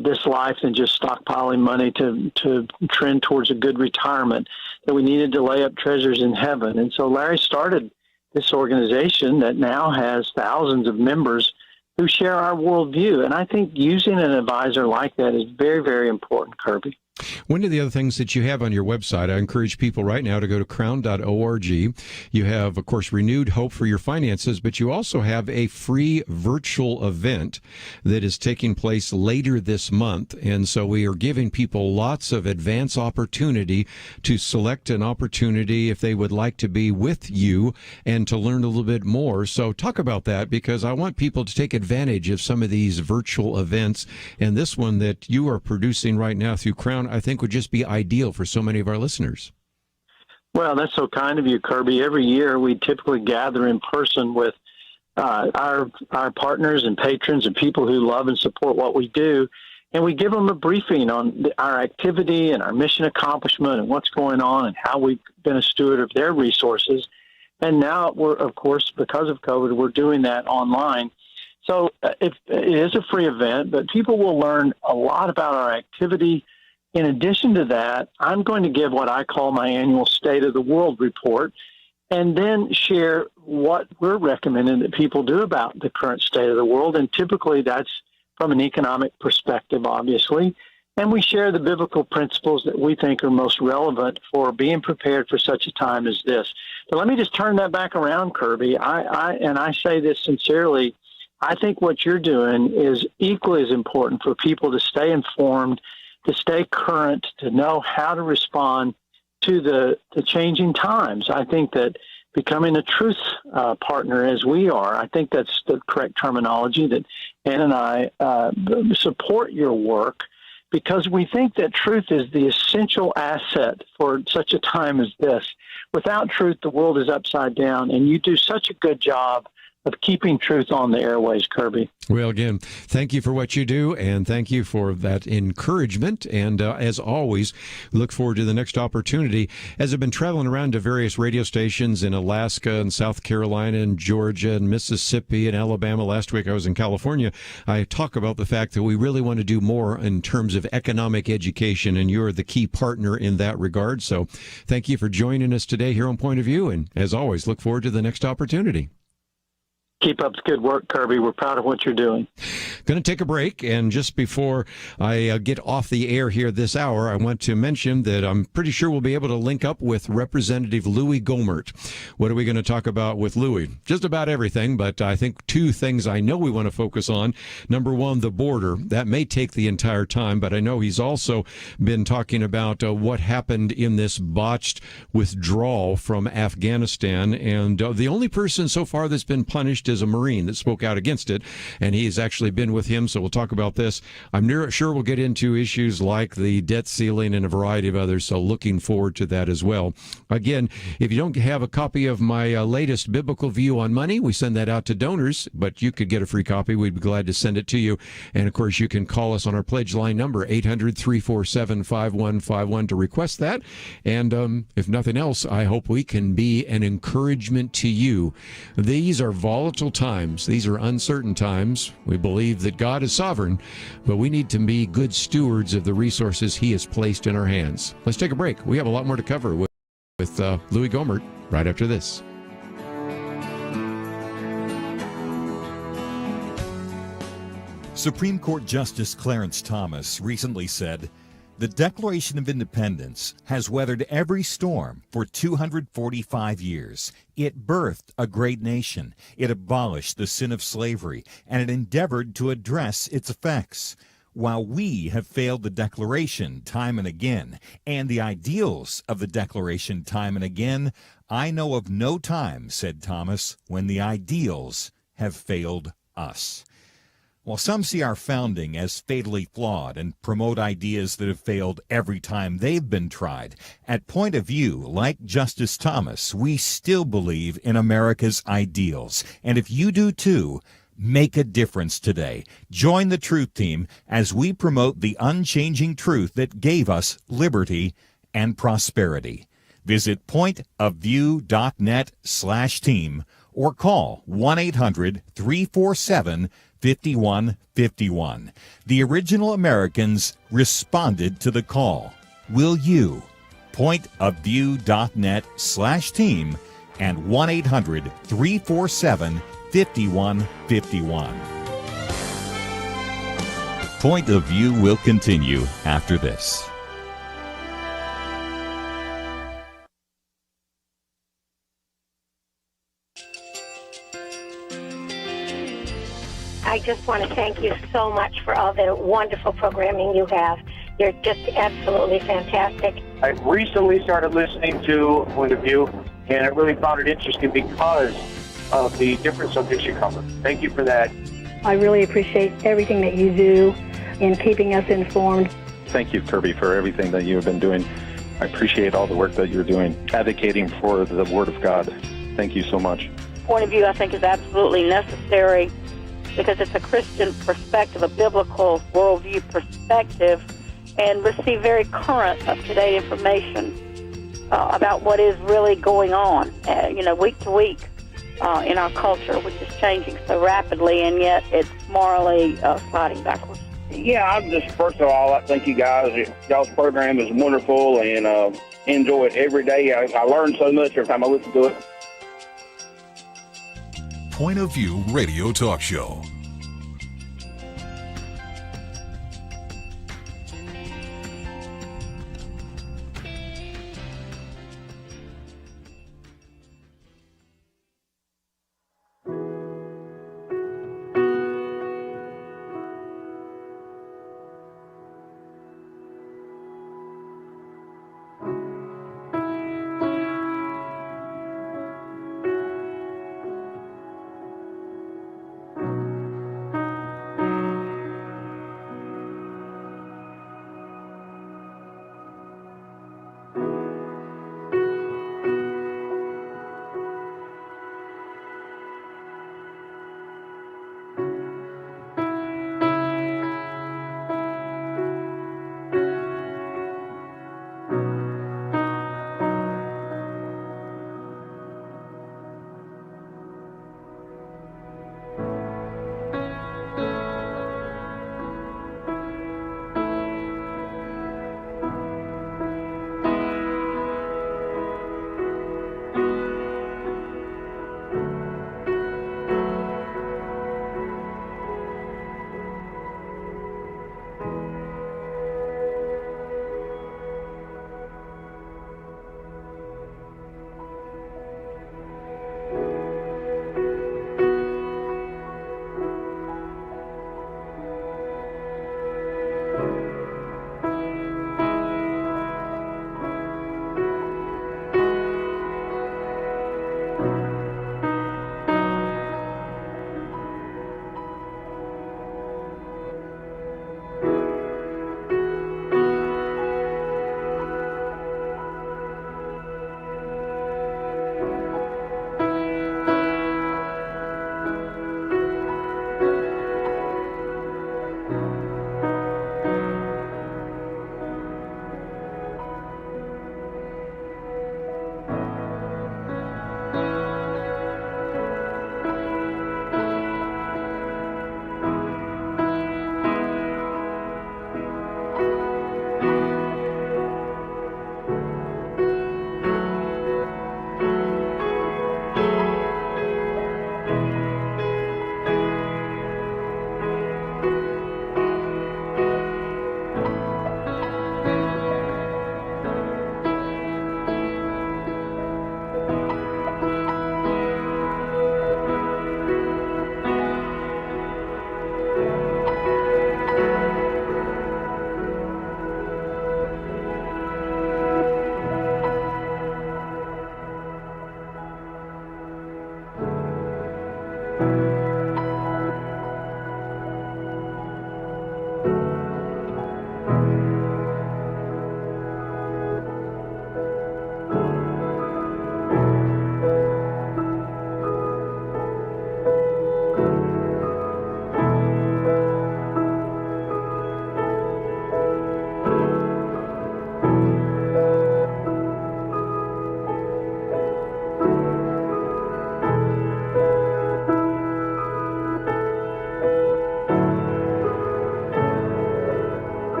this life than just stockpiling money to trend towards a good retirement, that we needed to lay up treasures in heaven. And so Larry started this organization that now has thousands of members who share our worldview. And I think using an advisor like that is very, very important, Kirby. One of the other things that you have on your website, I encourage people right now to go to crown.org. You have, of course, renewed hope for your finances, but you also have a free virtual event that is taking place later this month. And so we are giving people lots of advance opportunity to select an opportunity if they would like to be with you and to learn a little bit more. So talk about that, because I want people to take advantage of some of these virtual events. And this one that you are producing right now through Crown, I think, would just be ideal for so many of our listeners. Well, that's so kind of you, Kerby. Every year we typically gather in person with our partners and patrons and people who love and support what we do, and we give them a briefing on our activity and our mission accomplishment and what's going on and how we've been a steward of their resources. And now we're, of course, because of COVID, we're doing that online. So it is a free event, but people will learn a lot about our activity. In addition to that, I'm going to give what I call my annual State of the World report, and then share what we're recommending that people do about the current state of the world. And typically that's from an economic perspective, obviously. And we share the biblical principles that we think are most relevant for being prepared for such a time as this. But let me just turn that back around, Kerby. I say this sincerely. I think what you're doing is equally as important for people to stay informed, to stay current, to know how to respond to the changing times. I think that becoming a truth partner as we are, I think that's the correct terminology, that Ann and I support your work because we think that truth is the essential asset for such a time as this. Without truth, the world is upside down, and you do such a good job of keeping truth on the airways, Kerby. Well, again, thank you for what you do, and thank you for that encouragement. And as always, look forward to the next opportunity. As I've been traveling around to various radio stations in Alaska and South Carolina and Georgia and Mississippi and Alabama. Last week I was in California. I talk about the fact that we really want to do more in terms of economic education, and you're the key partner in that regard. So thank you for joining us today here on Point of View. And as always, look forward to the next opportunity. Keep up the good work, Kerby. We're proud of what you're doing. Going to take a break, and just before I get off the air here this hour, I want to mention that I'm pretty sure we'll be able to link up with Representative Louie Gohmert. What are we going to talk about with Louie? Just about everything, but I think two things I know we want to focus on. Number one, the border. That may take the entire time, but I know he's also been talking about what happened in this botched withdrawal from Afghanistan, and the only person so far that's been punished is a Marine that spoke out against it, and he's actually been with him, so we'll talk about this. I'm sure we'll get into issues like the debt ceiling and a variety of others, so looking forward to that as well. Again, if you don't have a copy of my latest Biblical View on Money, we send that out to donors, but you could get a free copy. We'd be glad to send it to you. And, of course, you can call us on our pledge line number, 800-347-5151, to request that. And if nothing else, I hope we can be an encouragement to you. These are volatile times. These are uncertain times. We believe that God is sovereign, but we need to be good stewards of the resources He has placed in our hands. Let's take a break. We have a lot more to cover with Louie Gohmert right after this. Supreme Court Justice Clarence Thomas recently said, "The Declaration of Independence has weathered every storm for 245 years. It birthed a great nation. It abolished the sin of slavery, and it endeavored to address its effects. While we have failed the Declaration time and again, and the ideals of the Declaration time and again, I know of no time," said Thomas, "when the ideals have failed us." While some see our founding as fatally flawed and promote ideas that have failed every time they've been tried, at Point of View, like Justice Thomas, we still believe in America's ideals. And if you do too, make a difference today. Join the Truth Team as we promote the unchanging truth that gave us liberty and prosperity. Visit pointofview.net/team or call 1-800-347-5151. The original Americans responded to the call. Will you? Pointofview.net/team and 1-800-347-5151. Point of View will continue after this. I just want to thank you so much for all the wonderful programming you have. You're just absolutely fantastic. I recently started listening to Point of View, and I really found it interesting because of the different subjects you cover. Thank you for that. I really appreciate everything that you do in keeping us informed. Thank you, Kerby, for everything that you have been doing I appreciate all the work that you're doing, advocating for the Word of God. Thank you so much. Point of view, I think, is absolutely necessary because it's a Christian perspective, a biblical worldview perspective, and receive very current, up-to-date information about what is really going on, week to week in our culture, which is changing so rapidly, and yet it's morally sliding backwards. Yeah, I'm just, first of all, I thank you guys. Y'all's program is wonderful, and enjoy it every day. I learn so much every time I listen to it. Point of View Radio Talk Show.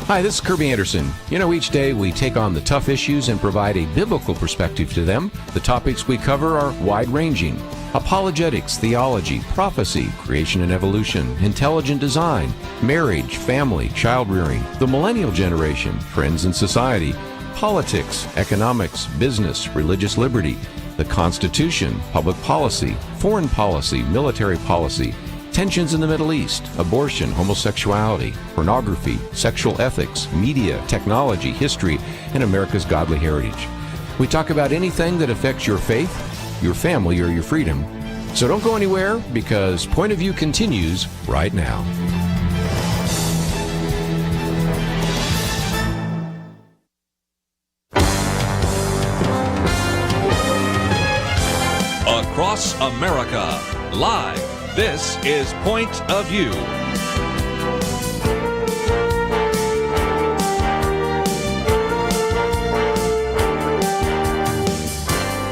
Hi, this is Kerby Anderson. You know, each day we take on the tough issues and provide a biblical perspective to them. The topics we cover are wide-ranging. Apologetics, theology, prophecy, creation and evolution, intelligent design, marriage, family, child-rearing, the millennial generation, trends in society, politics, economics, business, religious liberty, the Constitution, public policy, foreign policy, military policy, tensions in the Middle East, abortion, homosexuality, pornography, sexual ethics, media, technology, history, and America's godly heritage. We talk about anything that affects your faith, your family, or your freedom. So don't go anywhere, because Point of View continues right now. Across America, live. This is Point of View.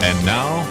And now,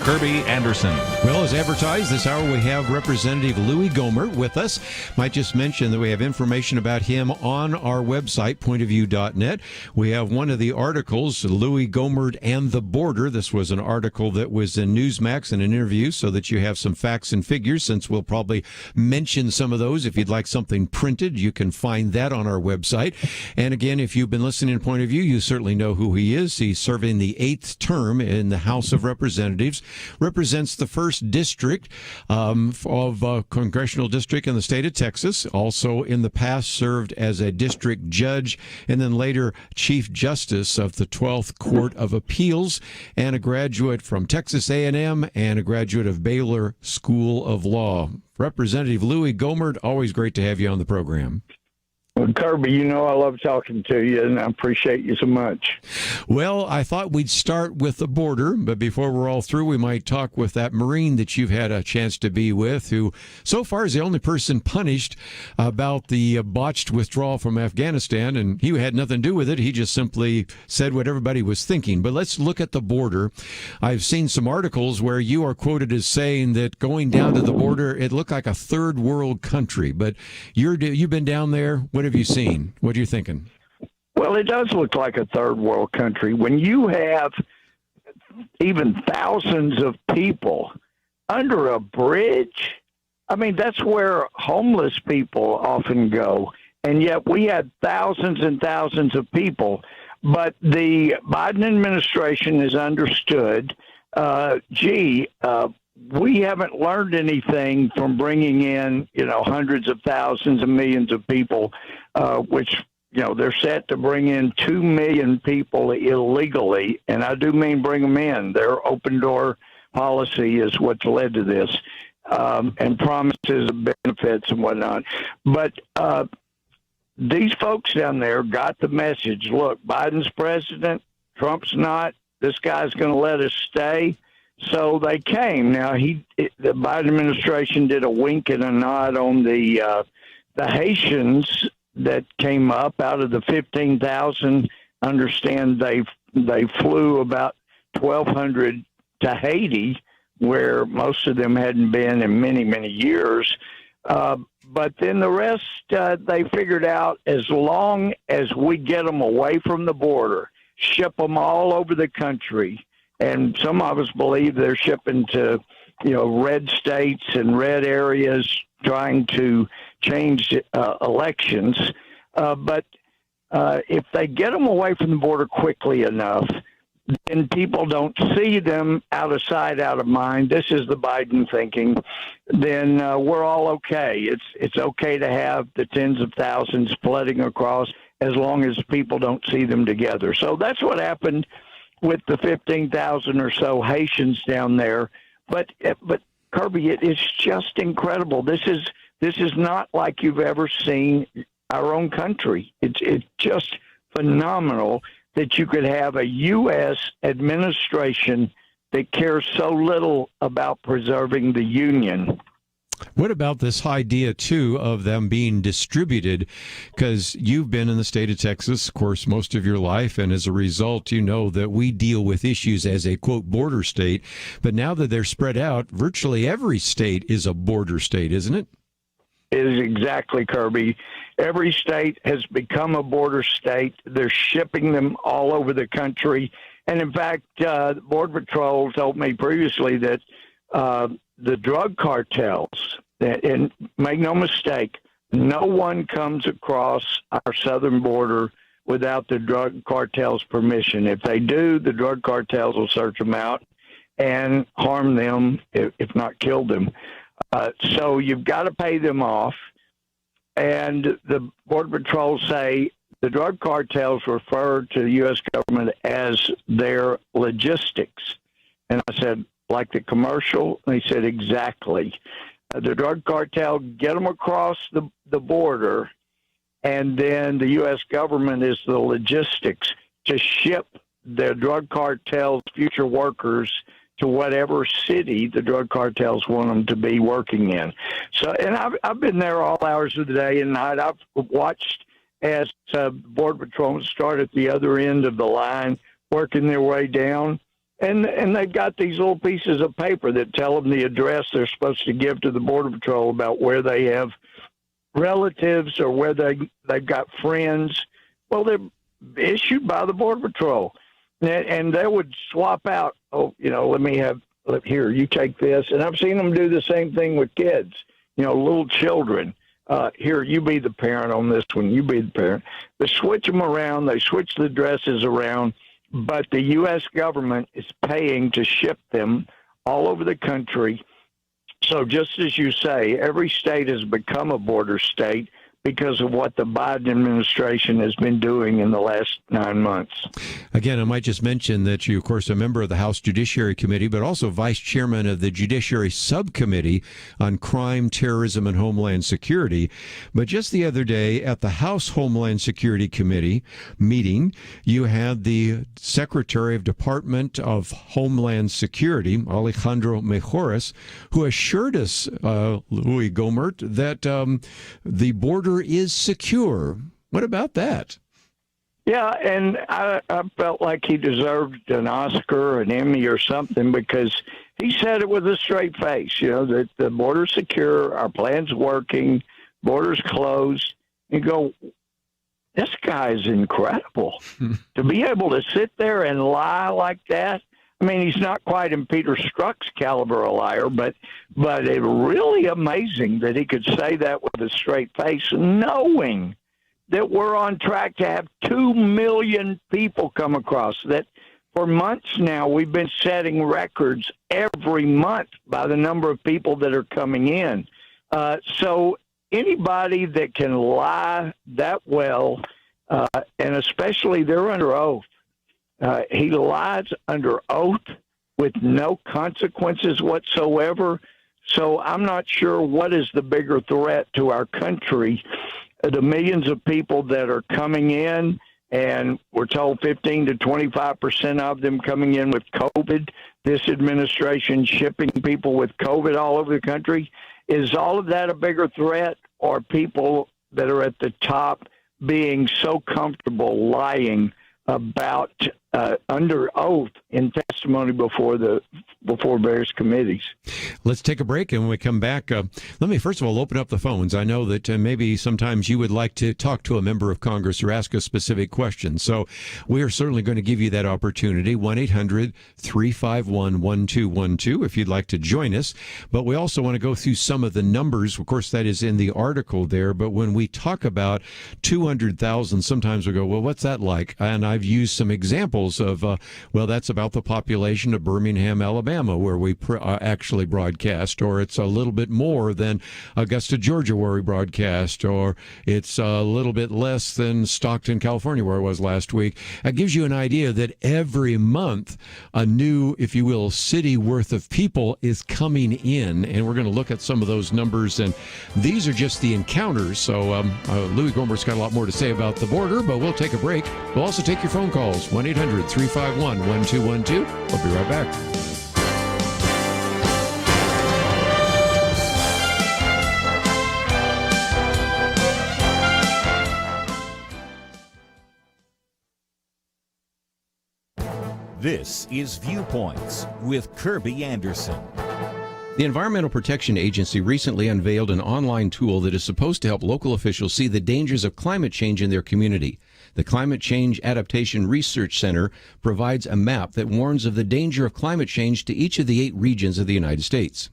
Kerby Anderson. Well, as advertised, this hour we have Representative Louie Gohmert with us. Might just mention that we have information about him on our website, pointofview.net. We have one of the articles, Louie Gohmert and the Border. This was an article that was in Newsmax in an interview, so that you have some facts and figures, since we'll probably mention some of those. If you'd like something printed, you can find that on our website. And again, if you've been listening to Point of View, you certainly know who he is. He's serving the 8th term in the House of Representatives, represents the 1st district of congressional district in the state of Texas. Also in the past served as a district judge and then later Chief Justice of the 12th Court of Appeals, and a graduate from Texas A&M and a graduate of Baylor School of Law. Representative Louie Gohmert, always great to have you on the program. Well, Kerby, you know I love talking to you, and I appreciate you so much. Well, I thought we'd start with the border, but before we're all through, we might talk with that Marine that you've had a chance to be with, who so far is the only person punished about the botched withdrawal from Afghanistan, and he had nothing to do with it. He just simply said what everybody was thinking. But let's look at the border. I've seen some articles where you are quoted as saying that going down to the border, it looked like a third world country. But you've been down there. What have you seen? What are you thinking? Well, it does look like a third world country. When you have even thousands of people under a bridge, I mean, that's where homeless people often go. And yet we had thousands and thousands of people. But the Biden administration has understood, we haven't learned anything from bringing in, hundreds of thousands and millions of people, which, they're set to bring in 2 million people illegally. And I do mean bring them in. Their open door policy is what's led to this, and promises of benefits and whatnot. But these folks down there got the message. Look, Biden's president, Trump's not. This guy's going to let us stay. So they came. Now, the Biden administration did a wink and a nod on the Haitians that came up out of the 15,000. Understand they flew about 1,200 to Haiti, where most of them hadn't been in many, many years. But then the rest, they figured out, as long as we get them away from the border, ship them all over the country. And some of us believe they're shipping to, red states and red areas, trying to change elections. But if they get them away from the border quickly enough, then people don't see them out of sight, out of mind. This is the Biden thinking. Then we're all okay. It's okay to have the tens of thousands flooding across as long as people don't see them together. So that's what happened with the 15,000 or so Haitians down there. But Kerby, it is just incredible. This is not like you've ever seen our own country. It's just phenomenal that you could have a U.S. administration that cares so little about preserving the Union. What about this idea, too, of them being distributed? Because you've been in the state of Texas, of course, most of your life, and as a result, you know that we deal with issues as a, quote, border state. But now that they're spread out, virtually every state is a border state, isn't it? is exactly, Kirby. Every state has become a border state. They're shipping them all over the country. And in fact, Border Patrol told me previously that the drug cartels, and make no mistake, no one comes across our southern border without the drug cartel's permission. If they do, the drug cartels will search them out and harm them, if not kill them. So you've got to pay them off. And the Border Patrol say the drug cartels refer to the U.S. government as their logistics. And I said, like the commercial? And he said, exactly. The drug cartel get them across the border, and then the U.S. government is the logistics to ship the drug cartel's future workers to whatever city the drug cartels want them to be working in. So, and I've been there all hours of the day and night. I've watched as Border Patrolmen start at the other end of the line, working their way down. And they've got these little pieces of paper that tell them the address they're supposed to give to the Border Patrol about where they have relatives or where they've got friends. Well, they're issued by the Border Patrol. And they would swap out, here, you take this. And I've seen them do the same thing with kids, little children. Here, you be the parent on this one, you be the parent. They switch them around, they switch the addresses around, but the U.S. government is paying to ship them all over the country. So just as you say, every state has become a border state because of what the Biden administration has been doing in the last 9 months. Again, I might just mention that you, of course, are a member of the House Judiciary Committee, but also vice chairman of the Judiciary Subcommittee on Crime, Terrorism, and Homeland Security. But just the other day at the House Homeland Security Committee meeting, you had the Secretary of Department of Homeland Security, Alejandro Mejoras, who assured us, Louie Gohmert, that the border is secure. What about that? Yeah, and I felt like he deserved an Oscar, an Emmy, or something because he said it with a straight face, that the border's secure, our plan's working, border's closed. You go, this guy's incredible. To be able to sit there and lie like that. I mean, he's not quite in Peter Strzok's caliber a liar, but it's really amazing that he could say that with a straight face, knowing that we're on track to have 2 million people come across. That for months now, we've been setting records every month by the number of people that are coming in. So anybody that can lie that well, and especially they're under oath, he lies under oath with no consequences whatsoever. So I'm not sure what is the bigger threat to our country, the millions of people that are coming in, and we're told 15 to 25% of them coming in with COVID, this administration shipping people with COVID all over the country. Is all of that a bigger threat, or people that are at the top being so comfortable lying about under oath in testimony before various committees? Let's take a break, and when we come back, let me first of all open up the phones. I know that maybe sometimes you would like to talk to a member of Congress or ask a specific question, so we are certainly going to give you that opportunity. 1-800-351-1212 if you'd like to join us. But we also want to go through some of the numbers. Of course, that is in the article there, but when we talk about 200,000, sometimes we go, well, what's that like? And I've used some examples of, that's about the population of Birmingham, Alabama, where we actually broadcast, or it's a little bit more than Augusta, Georgia, where we broadcast, or it's a little bit less than Stockton, California, where I was last week. That gives you an idea that every month a new, if you will, city worth of people is coming in, and we're going to look at some of those numbers, and these are just the encounters. So Louie Gohmert's got a lot more to say about the border, but we'll take a break. We'll also take your phone calls, 1-800-351-1212. We'll be right back. This is Viewpoints with Kerby Anderson. The Environmental Protection Agency recently unveiled an online tool that is supposed to help local officials see the dangers of climate change in their community. The Climate Change Adaptation Research Center provides a map that warns of the danger of climate change to each of the 8 regions of the United States.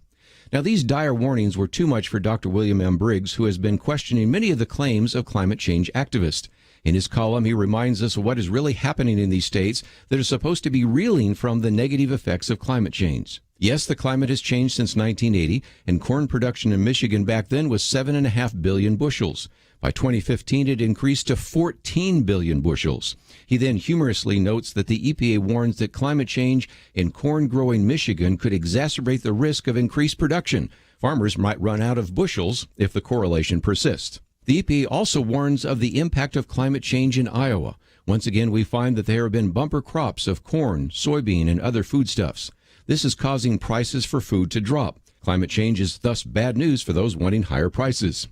Now, these dire warnings were too much for Dr. William M. Briggs, who has been questioning many of the claims of climate change activists. In his column, he reminds us of what is really happening in these states that are supposed to be reeling from the negative effects of climate change. Yes, the climate has changed since 1980, and corn production in Michigan back then was 7.5 billion bushels. By 2015, it increased to 14 billion bushels. He then humorously notes that the EPA warns that climate change in corn-growing Michigan could exacerbate the risk of increased production. Farmers might run out of bushels if the correlation persists. The EPA also warns of the impact of climate change in Iowa. Once again, we find that there have been bumper crops of corn, soybean, and other foodstuffs. This is causing prices for food to drop. Climate change is thus bad news for those wanting higher prices.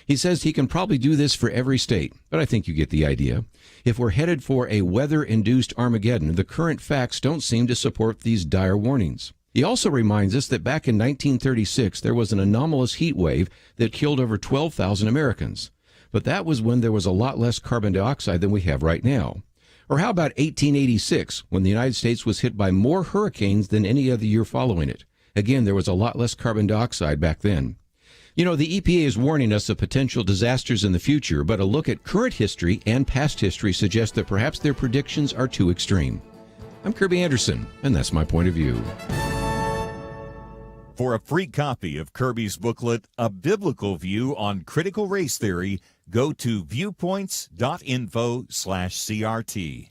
He says he can probably do this for every state, but I think you get the idea. If we're headed for a weather-induced Armageddon, the current facts don't seem to support these dire warnings. He also reminds us that back in 1936, there was an anomalous heat wave that killed over 12,000 Americans. But that was when there was a lot less carbon dioxide than we have right now. Or how about 1886, when the United States was hit by more hurricanes than any other year following it? Again, there was a lot less carbon dioxide back then. You know, the EPA is warning us of potential disasters in the future, but a look at current history and past history suggests that perhaps their predictions are too extreme. I'm Kerby Anderson, and that's my point of view. For a free copy of Kerby's booklet, A Biblical View on Critical Race Theory, go to viewpoints.info/CRT.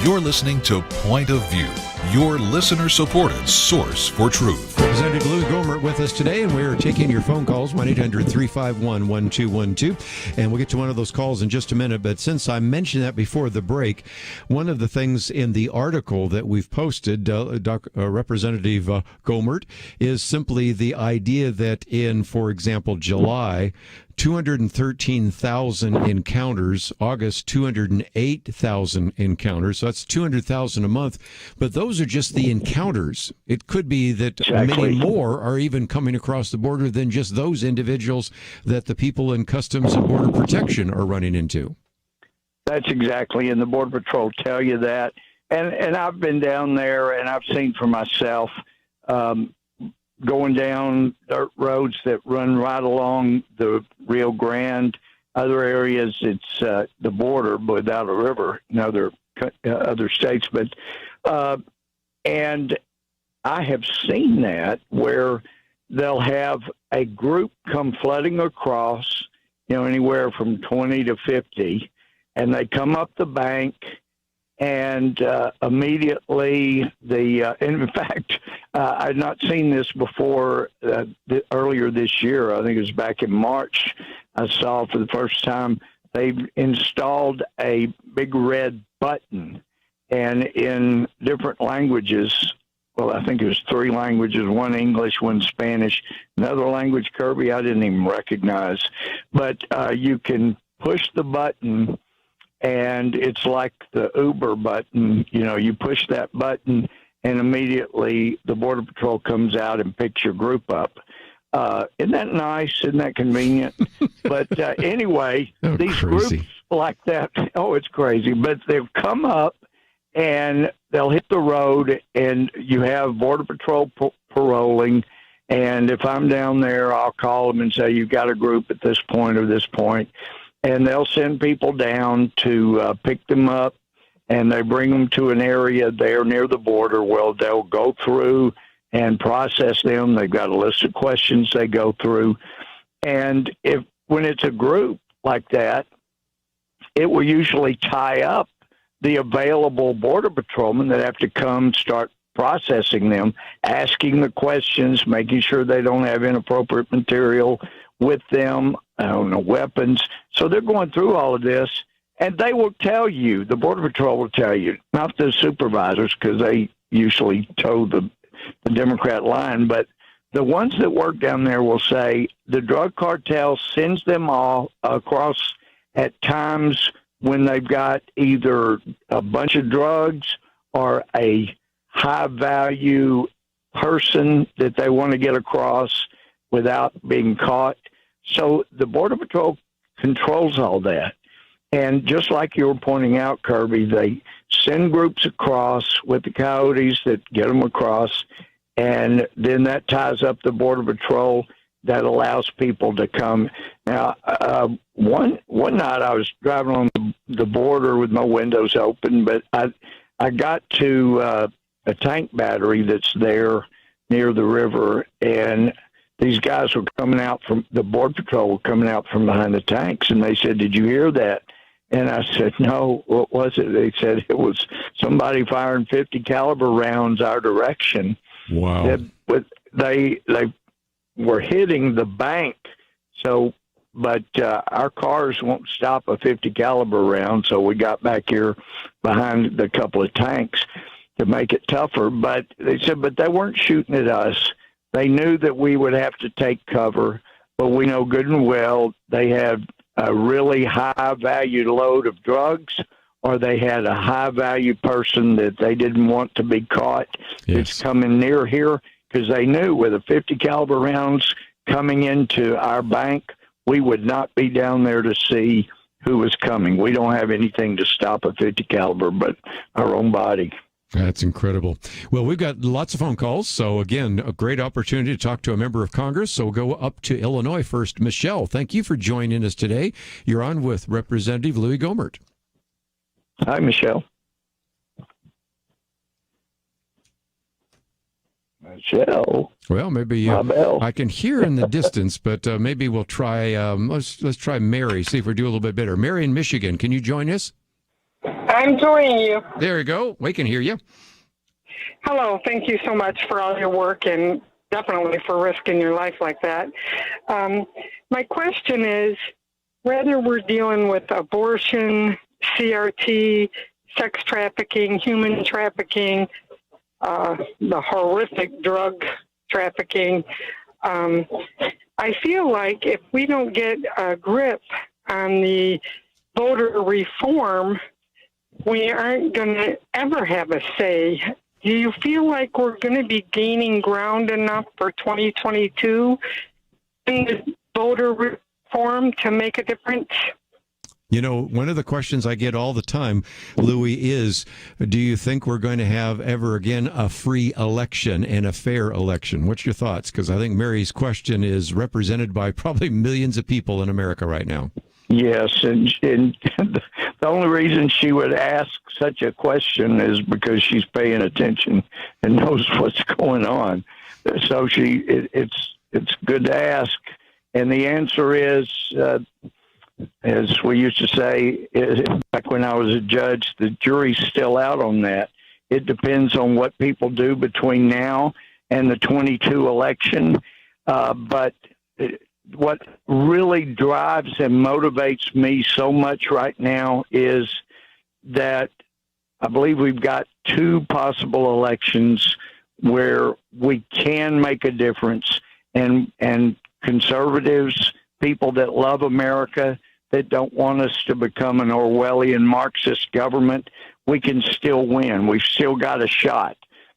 You're listening to Point of View, your listener-supported source for truth. Representative Louie Gohmert with us today, and we're taking your phone calls, 1-800-351-1212. And we'll get to one of those calls in just a minute. But since I mentioned that before the break, one of the things in the article that we've posted, Representative Gohmert, is simply the idea that in, for example, July, 213,000 encounters, August 208,000 encounters, so that's 200,000 a month, but those are just the encounters. It could be that many more are even coming across the border than just those individuals that the people in Customs and Border Protection are running into. That's exactly, and the Border Patrol tell you that. And I've been down there, and I've seen for myself, going down dirt roads that run right along the Rio Grande. Other areas, it's the border, but without a river in other states. But and I have seen that where they'll have a group come flooding across, anywhere from 20 to 50, and they come up the bank. And immediately, in fact, I'd not seen this before earlier this year. I think it was back in March. I saw for the first time they've installed a big red button, and in different languages. Well, I think it was 3 languages: one English, one Spanish, another language, Kerby, I didn't even recognize. But you can push the button. And it's like the Uber button. You push that button, and immediately the Border Patrol comes out and picks your group up. Isn't that nice? Isn't that convenient? But anyway, these crazy groups like that, it's crazy. But they've come up, and they'll hit the road, and you have Border Patrol paroling. And if I'm down there, I'll call them and say, you've got a group at this point or this point. And they'll send people down to pick them up, and they bring them to an area there near the border. Well, they'll go through and process them. They've got a list of questions they go through. And when it's a group like that, it will usually tie up the available Border Patrolmen that have to come start processing them, asking the questions, making sure they don't have inappropriate material with them, weapons. So they're going through all of this, and they will tell you, the Border Patrol will tell you, not the supervisors, because they usually toe the Democrat line, but the ones that work down there will say the drug cartel sends them all across at times when they've got either a bunch of drugs or a high-value person that they want to get across without being caught. So the Border Patrol controls all that. And just like you were pointing out, Kirby, they send groups across with the coyotes that get them across, and then that ties up the Border Patrol. That allows people to come. Now, one night I was driving on the border with my windows open, but I got to a tank battery that's there near the river, and these guys were coming out from the Border Patrol were coming out from behind the tanks, and they said, "Did you hear that?" And I said, "No, what was it?" They said it was somebody firing 50 caliber rounds our direction. Wow! They were hitting the bank, but our cars won't stop a 50 caliber round, so we got back here behind the couple of tanks to make it tougher. But they said, but they weren't shooting at us. They knew that we would have to take cover, but we know good and well they had a really high-valued load of drugs, or they had a high-value person that they didn't want to be caught that's coming near here, because they knew with a 50 caliber rounds coming into our bank, we would not be down there to see who was coming. We don't have anything to stop a 50 caliber but our own body. That's incredible. Well, we've got lots of phone calls. So, again, a great opportunity to talk to a member of Congress. So we'll go up to Illinois first. Michelle, thank you for joining us today. You're on with Representative Louie Gohmert. Hi, Michelle. Michelle. Well, maybe I can hear in the distance, but maybe we'll try. Let's try Mary. See if we do a little bit better. Mary in Michigan, can you join us? I'm joining you. There you go. We can hear you. Hello. Thank you so much for all your work and definitely for risking your life like that. My question is, whether we're dealing with abortion, CRT, sex trafficking, human trafficking, the horrific drug trafficking, I feel like if we don't get a grip on the voter reform, we aren't going to ever have a say. Do you feel like we're going to be gaining ground enough for 2022 in the voter reform to make a difference? You know, one of the questions I get all the time, Louie, is do you think we're going to have ever again a free election and a fair election? What's your thoughts? Because I think Mary's question is represented by probably millions of people in America right now. Yes, and the only reason she would ask such a question is because she's paying attention and knows what's going on. So it's good to ask, and the answer is, as we used to say back when I was a judge, the jury's still out on that. It depends on what people do between now and the 22 election, but what really drives and motivates me so much right now is that I believe we've got two possible elections where we can make a difference, and conservatives, people that love America, that don't want us to become an Orwellian Marxist government, we can still win. We've still got a shot.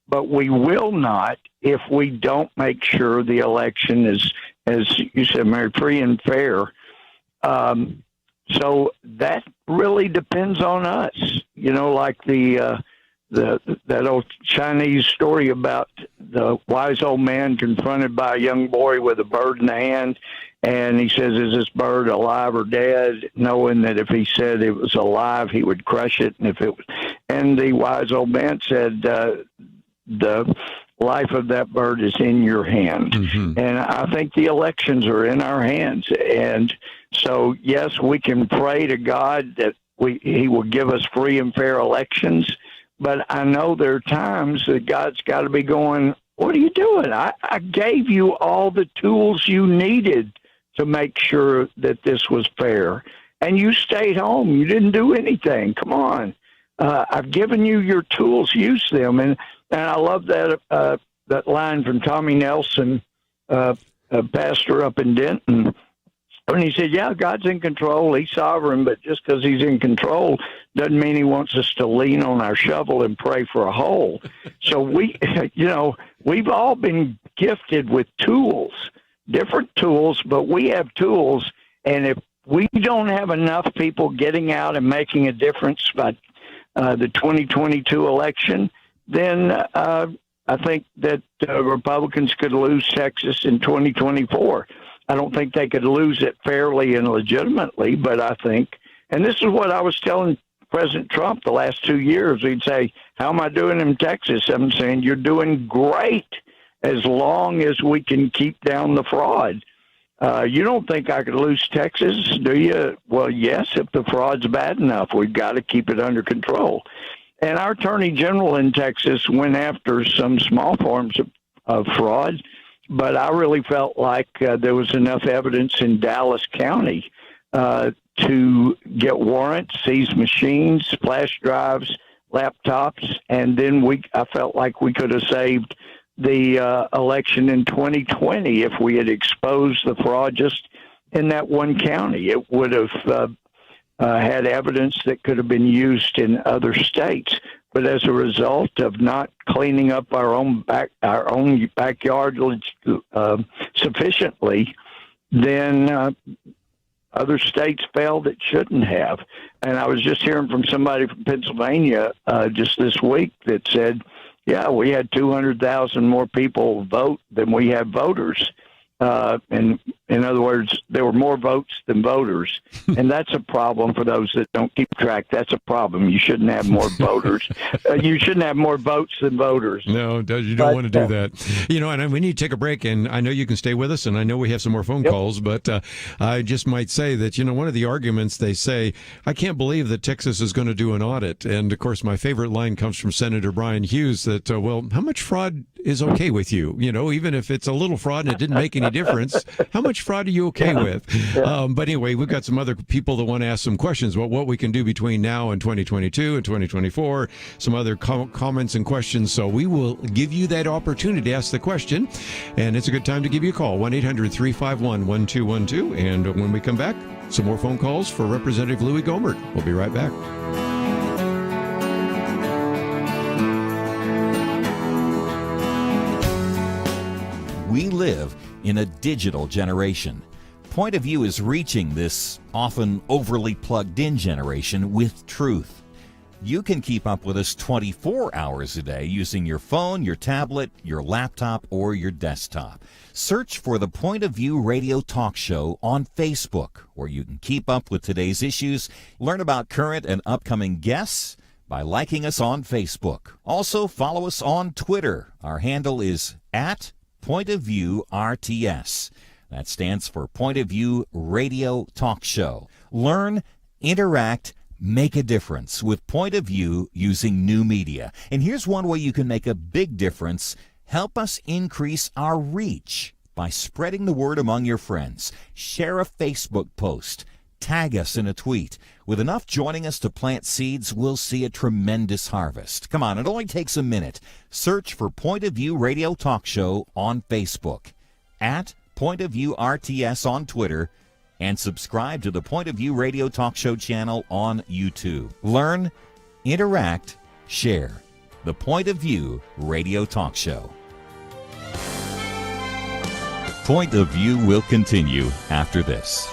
But we will not if we don't make sure the election is, as you said, Mary, free and fair. So that really depends on us. You know, like the that old Chinese story about the wise old man confronted by a young boy with a bird in the hand, and he says, "Is this bird alive or dead?" Knowing that if he said it was alive, he would crush it, and if it was, and the wise old man said, "The life of that bird is in your hand." Mm-hmm. And I think the elections are in our hands, and so yes, we can pray to God that He will give us free and fair elections. But I know there are times that God's got to be going, "What are you doing? I gave you all the tools you needed to make sure that this was fair. And you stayed home. You didn't do anything. Come on. I've given you your tools. Use them." And I love that line from Tommy Nelson, a pastor up in Denton. And he said, "Yeah, God's in control. He's sovereign, but just because he's in control doesn't mean he wants us to lean on our shovel and pray for a hole." So we've all been gifted with tools, different tools, but we have tools. And if we don't have enough people getting out and making a difference by the 2022 election, then I think that Republicans could lose Texas in 2024. I don't think they could lose it fairly and legitimately, but I think, and this is what I was telling President Trump the last 2 years, he'd say, "How am I doing in Texas?" I'm saying, "You're doing great as long as we can keep down the fraud." You don't think I could lose Texas, do you? Well, yes, if the fraud's bad enough. We've got to keep it under control. And our Attorney General in Texas went after some small forms of fraud, but I really felt like there was enough evidence in Dallas County to get warrants, seize machines, flash drives, laptops, and then I felt like we could have saved the election in 2020 if we had exposed the fraud just in that one county. It would have had evidence that could have been used in other states. But as a result of not cleaning up our own backyard sufficiently, then other states failed that shouldn't have. And I was just hearing from somebody from Pennsylvania just this week that said, "Yeah, we had 200,000 more people vote than we have voters." And in other words, there were more votes than voters. And that's a problem for those that don't keep track. That's a problem. You shouldn't have more voters. You shouldn't have more votes than voters. No, you don't want to do that. And we need to take a break, and I know you can stay with us, and I know we have some more phone calls, but I just might say that, one of the arguments they say, "I can't believe that Texas is going to do an audit." And, of course, my favorite line comes from Senator Brian Hughes that, well, how much fraud is okay with you? Even if it's a little fraud and it didn't make any difference, how much fraud are you okay with? But anyway, we've got some other people that want to ask some questions about what we can do between now and 2022 and 2024, some other comments and questions. So we will give you that opportunity to ask the question, and it's a good time to give you a call, 1-800-351-1212. And when we come back, some more phone calls for Representative Louie Gohmert. We'll be right back. We live in a digital generation. Point of View is reaching this often overly plugged-in generation with truth. You can keep up with us 24 hours a day using your phone, your tablet, your laptop, or your desktop. Search for the Point of View radio talk show on Facebook, where you can keep up with today's issues, learn about current and upcoming guests by liking us on Facebook. Also, follow us on Twitter. Our handle is @PointOfViewRTS. That stands for Point of View Radio Talk Show. Learn, interact, make a difference with Point of View using new media. And here's one way you can make a big difference. Help us increase our reach by spreading the word among your friends. Share a Facebook post. Tag us in a tweet. With enough joining us to plant seeds, we'll see a tremendous harvest. Come on, it only takes a minute. Search for Point of View Radio Talk Show on Facebook, @PointOfViewRTS on Twitter, and subscribe to the Point of View Radio Talk Show channel on YouTube. Learn, interact, share. The Point of View Radio Talk Show. Point of View will continue after this.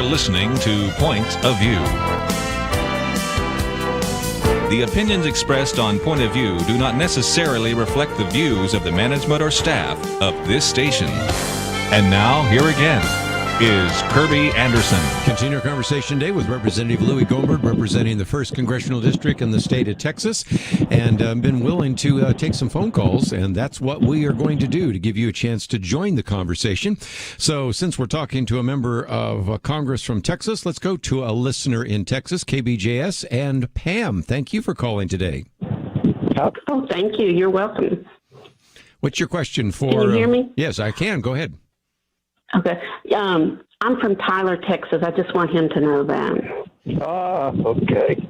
listening to Point of View. The opinions expressed on Point of View do not necessarily reflect the views of the management or staff of this station. And now, here again is Kerby Anderson. Continue our conversation today with Representative Louie Gohmert, representing the 1st Congressional District in the state of Texas, and been willing to take some phone calls, and that's what we are going to do to give you a chance to join the conversation. So since we're talking to a member of Congress from Texas, let's go to a listener in Texas, KBJS, and Pam. Thank you for calling today. Oh, thank you. You're welcome. What's your question for... Can you hear me? Yes, I can. Go ahead. Okay. I'm from Tyler, Texas. I just want him to know that. Okay.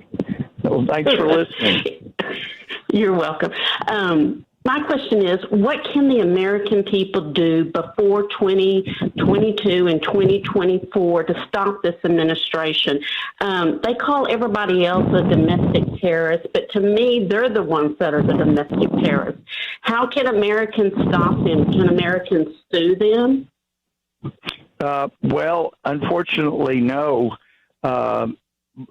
Well, thanks for listening. You're welcome. My question is, what can the American people do before 2022 and 2024 to stop this administration? They call everybody else a domestic terrorist, but to me, they're the ones that are the domestic terrorists. How can Americans stop them? Can Americans sue them? Well, unfortunately, no,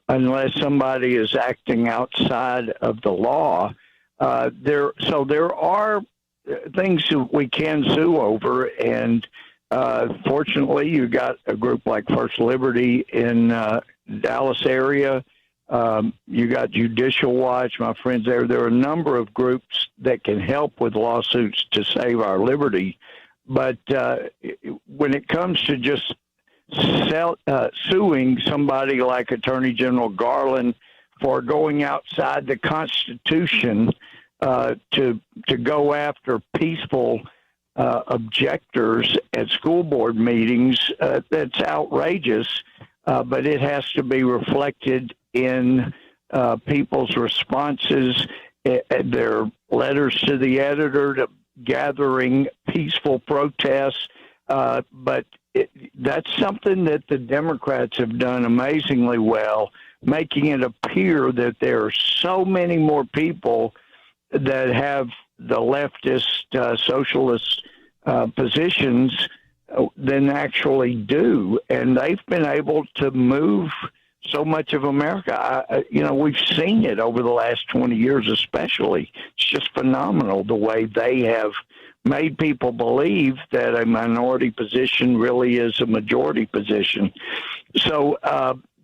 unless somebody is acting outside of the law. There are things that we can sue over, and fortunately, you got a group like First Liberty in Dallas area. You got Judicial Watch, my friends there. There are a number of groups that can help with lawsuits to save our liberty. But when it comes to just suing somebody like Attorney General Garland for going outside the Constitution to go after peaceful objectors at school board meetings, that's outrageous. But it has to be reflected in people's responses, their letters to the editor, to gathering peaceful protests, but that's something that the Democrats have done amazingly well, making it appear that there are so many more people that have the leftist, socialist positions than actually do, and they've been able to move so much of America. We've seen it over the last 20 years especially. It's just phenomenal the way they have made people believe that a minority position really is a majority position. So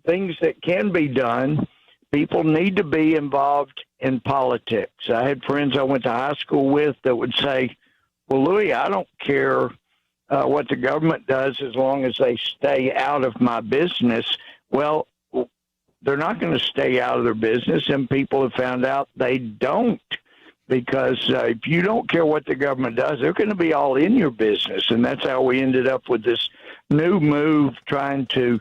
things that can be done, people need to be involved in politics. I had friends I went to high school with that would say, well, Louie, I don't care what the government does as long as they stay out of my business. Well, they're not going to stay out of their business, and people have found out they don't, because if you don't care what the government does, they're going to be all in your business, and that's how we ended up with this new move trying to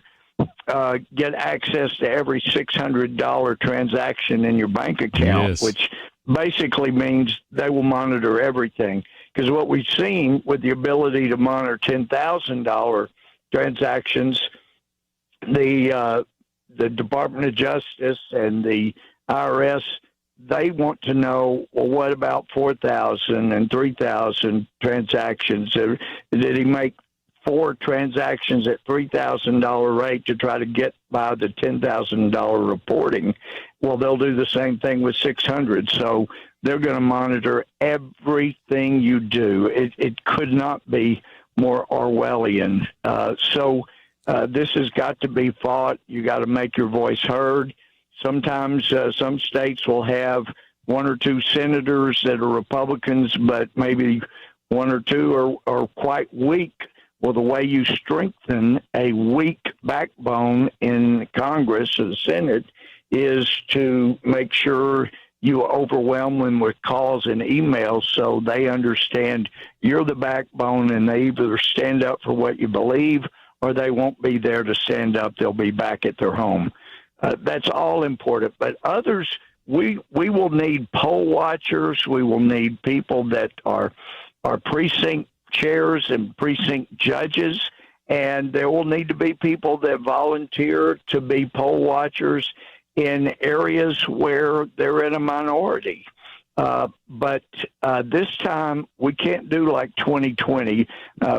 get access to every $600 transaction in your bank account, yes, which basically means they will monitor everything. Because what we've seen with the ability to monitor $10,000 transactions, the Department of Justice and the IRS, they want to know, well, what about 4,000 and 3,000 transactions? Did he make 4 transactions at $3,000 rate to try to get by the $10,000 reporting? Well, they'll do the same thing with 600. So they're going to monitor everything you do. It could not be more Orwellian. This has got to be fought. You got to make your voice heard. Sometimes some states will have 1 or 2 senators that are Republicans, but maybe 1 or 2 are quite weak. Well, the way you strengthen a weak backbone in Congress or the Senate is to make sure you overwhelm them with calls and emails so they understand you're the backbone, and they either stand up for what you believe or they won't be there to stand up. They'll be back at their home. That's all important. But others, we will need poll watchers. We will need people that are precinct chairs and precinct judges. And there will need to be people that volunteer to be poll watchers in areas where they're in a minority. But this time we can't do like 2020.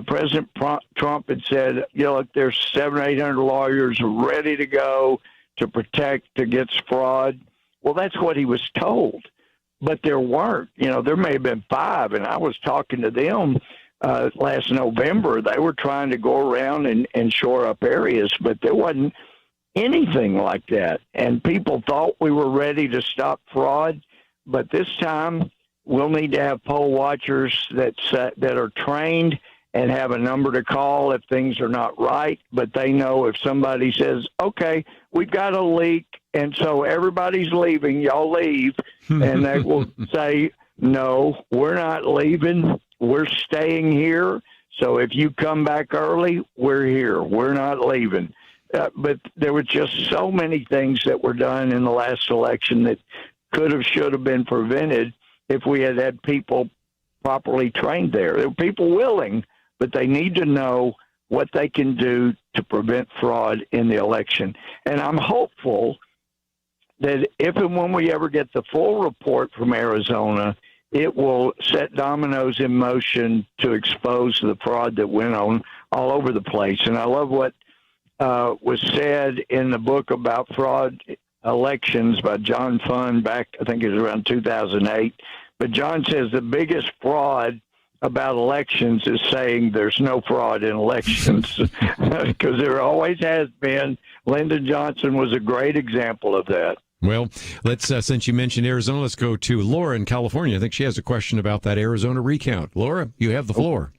President Trump had said, look, there's 700 or 800 lawyers ready to go to protect against fraud. Well, that's what he was told. But there weren't. There may have been 5, and I was talking to them last November. They were trying to go around and shore up areas, but there wasn't anything like that. And people thought we were ready to stop fraud. But this time, we'll need to have poll watchers that are trained and have a number to call if things are not right. But they know if somebody says, okay, we've got a leak, and so everybody's leaving, y'all leave. And they will say, no, we're not leaving. We're staying here. So if you come back early, we're here. We're not leaving. But there were just so many things that were done in the last election that should have been prevented if we had had people properly trained there. There were people willing, but they need to know what they can do to prevent fraud in the election. And I'm hopeful that if and when we ever get the full report from Arizona, it will set dominoes in motion to expose the fraud that went on all over the place. And I love what was said in the book about fraud elections by John Funn back, I think it was around 2008. But John says the biggest fraud about elections is saying there's no fraud in elections, because there always has been. Lyndon Johnson was a great example of that. Well, let's, since you mentioned Arizona, let's go to Laura in California. I think she has a question about that Arizona recount. Laura, you have the floor.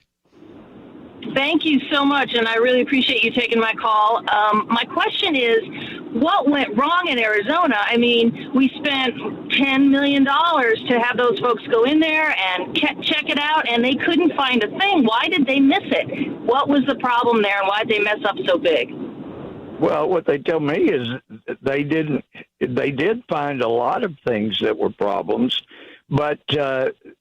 Thank you so much, and I really appreciate you taking my call. My question is, what went wrong in Arizona? I mean, we spent $10 million to have those folks go in there and check it out, and they couldn't find a thing. Why did they miss it? What was the problem there, and why did they mess up so big? Well, what they tell me is they did find a lot of things that were problems, but and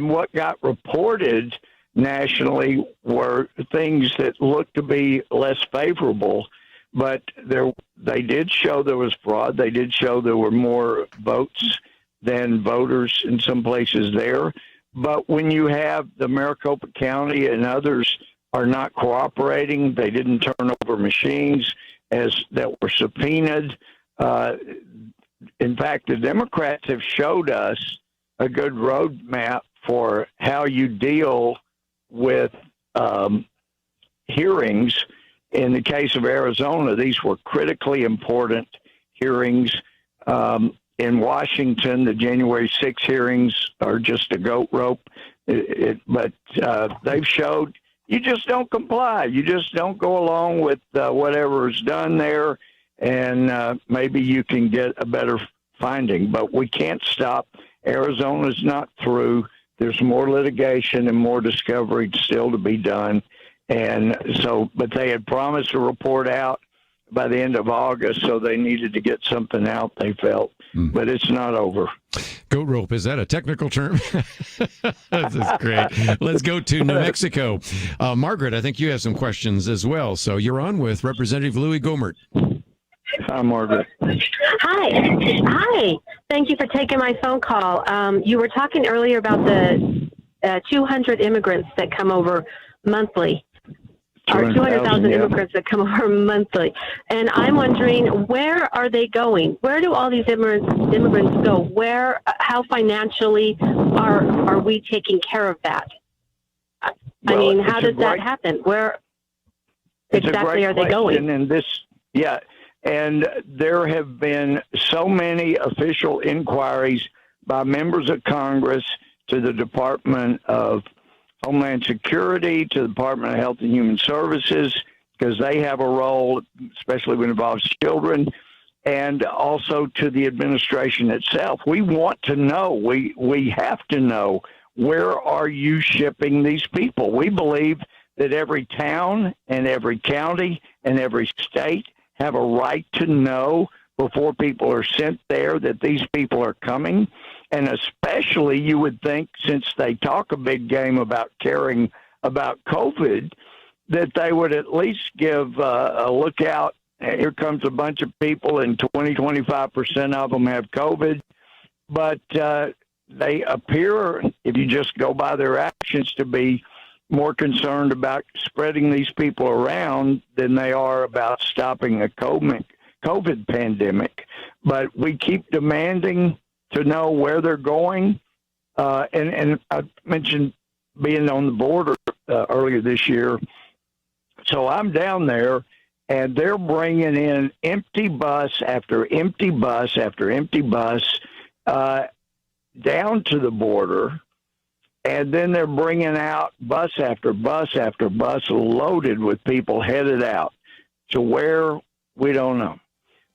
what got reported nationally were things that looked to be less favorable, but they did show there was fraud. They did show there were more votes than voters in some places there. But when you have the Maricopa County and others are not cooperating, they didn't turn over machines that were subpoenaed. In fact, the Democrats have showed us a good roadmap for how you deal with hearings. In the case of Arizona, these were critically important hearings. In Washington, the January 6 hearings are just a goat rope. But they've showed you just don't comply. You just don't go along with whatever is done there, and maybe you can get a better finding. But we can't stop. Arizona's not through. There's more litigation and more discovery still to be done. And so, but they had promised a report out by the end of August, so they needed to get something out, they felt. But it's not over. Goat rope, is that a technical term? This is great. Let's go to New Mexico. Margaret, I think you have some questions as well. So you're on with Representative Louie Gohmert. Hi, Margaret. Hi. Thank you for taking my phone call. You were talking earlier about the 200 immigrants that come over monthly. Or 200,000 immigrants that come over monthly. And I'm wondering, where are they going? Where do all these immigrants go? How financially are we taking care of that? I mean, how does that happen? Where exactly are they going? And there have been so many official inquiries by members of Congress to the Department of Homeland Security, to the Department of Health and Human Services, because they have a role, especially when it involves children, and also to the administration itself. We want to know, we have to know, where are you shipping these people? We believe that every town and every county and every state have a right to know before people are sent there that these people are coming. And especially, you would think, since they talk a big game about caring about COVID, that they would at least give a lookout. Here comes a bunch of people, and 25% of them have COVID. but they appear, if you just go by their actions, to be more concerned about spreading these people around than they are about stopping a COVID pandemic. But we keep demanding to know where they're going. And I mentioned being on the border earlier this year. So I'm down there, and they're bringing in empty bus after empty bus after empty bus down to the border. And then they're bringing out bus after bus after bus loaded with people headed out to where we don't know.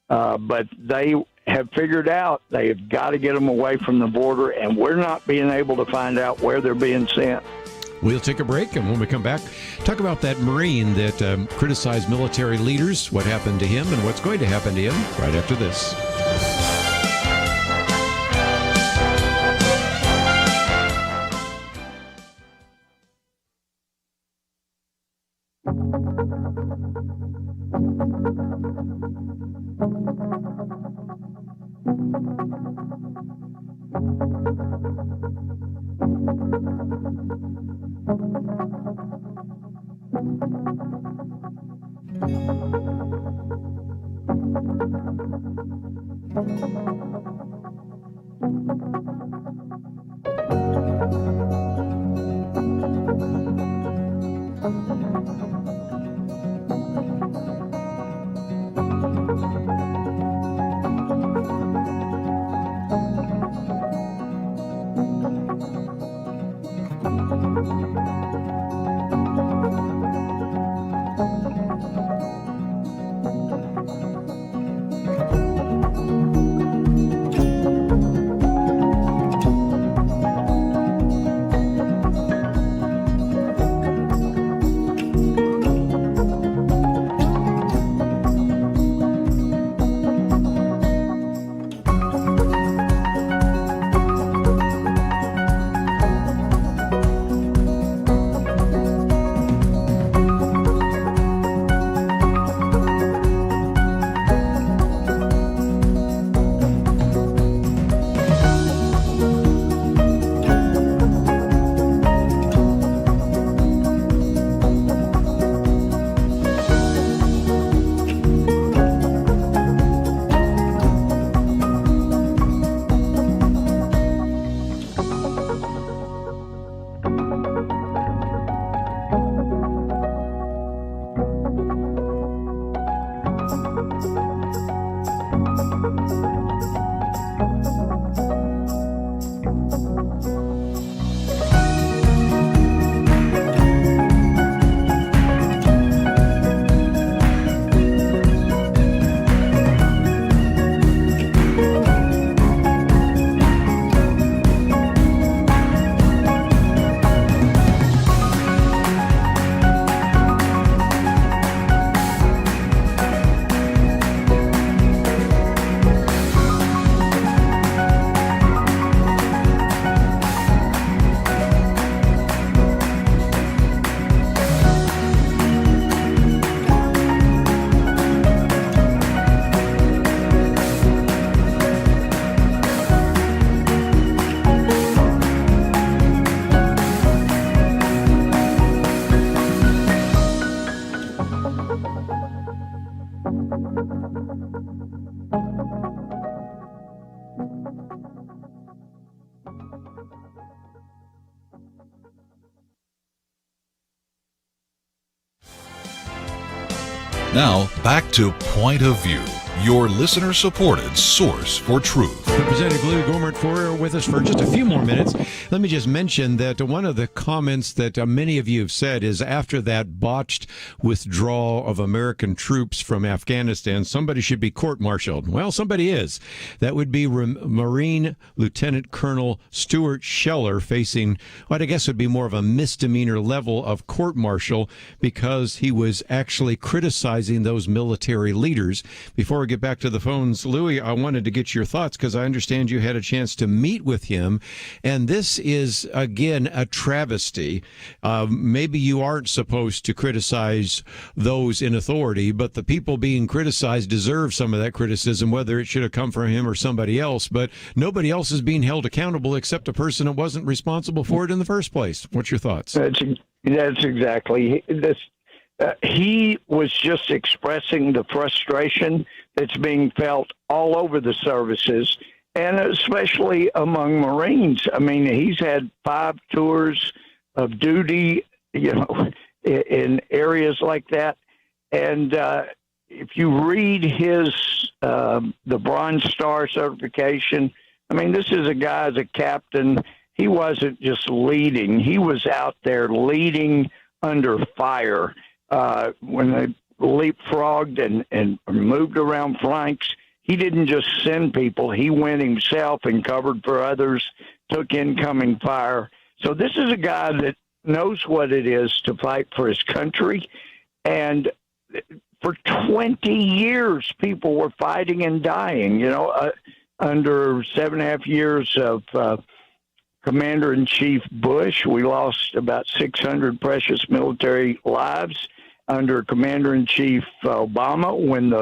But they have figured out they have got to get them away from the border, and we're not being able to find out where they're being sent. We'll take a break, and when we come back, talk about that Marine that criticized military leaders, what happened to him, and what's going to happen to him right after this. Now, back to Point of View, your listener-supported source for truth. Representative Louie Gohmert with us for just a few more minutes. Let me just mention that one of the comments that many of you have said is after that botched withdrawal of American troops from Afghanistan, somebody should be court-martialed. Well, somebody is. That would be Marine Lieutenant Colonel Stuart Scheller facing what I guess would be more of a misdemeanor level of court-martial because he was actually criticizing those military leaders. Before we get back to the phones, Louie, I wanted to get your thoughts because I understand you had a chance to meet with him. And this is, again, a travesty. Maybe you aren't supposed to criticize those in authority, but the people being criticized deserve some of that criticism, whether it should have come from him or somebody else. But nobody else is being held accountable except a person that wasn't responsible for it in the first place. What's your thoughts? That's exactly this. He was just expressing the frustration that's being felt all over the services, and especially among Marines. I mean, he's had 5 tours of duty, in areas like that. And if you read his the Bronze Star certification, I mean, this is a guy as a captain. He wasn't just leading; he was out there leading under fire. When they leapfrogged and moved around flanks, he didn't just send people. He went himself and covered for others, took incoming fire. So this is a guy that knows what it is to fight for his country. And for 20 years, people were fighting and dying, under 7.5 years of Commander-in-Chief Bush. We lost about 600 precious military lives. Under Commander-in-Chief Obama, when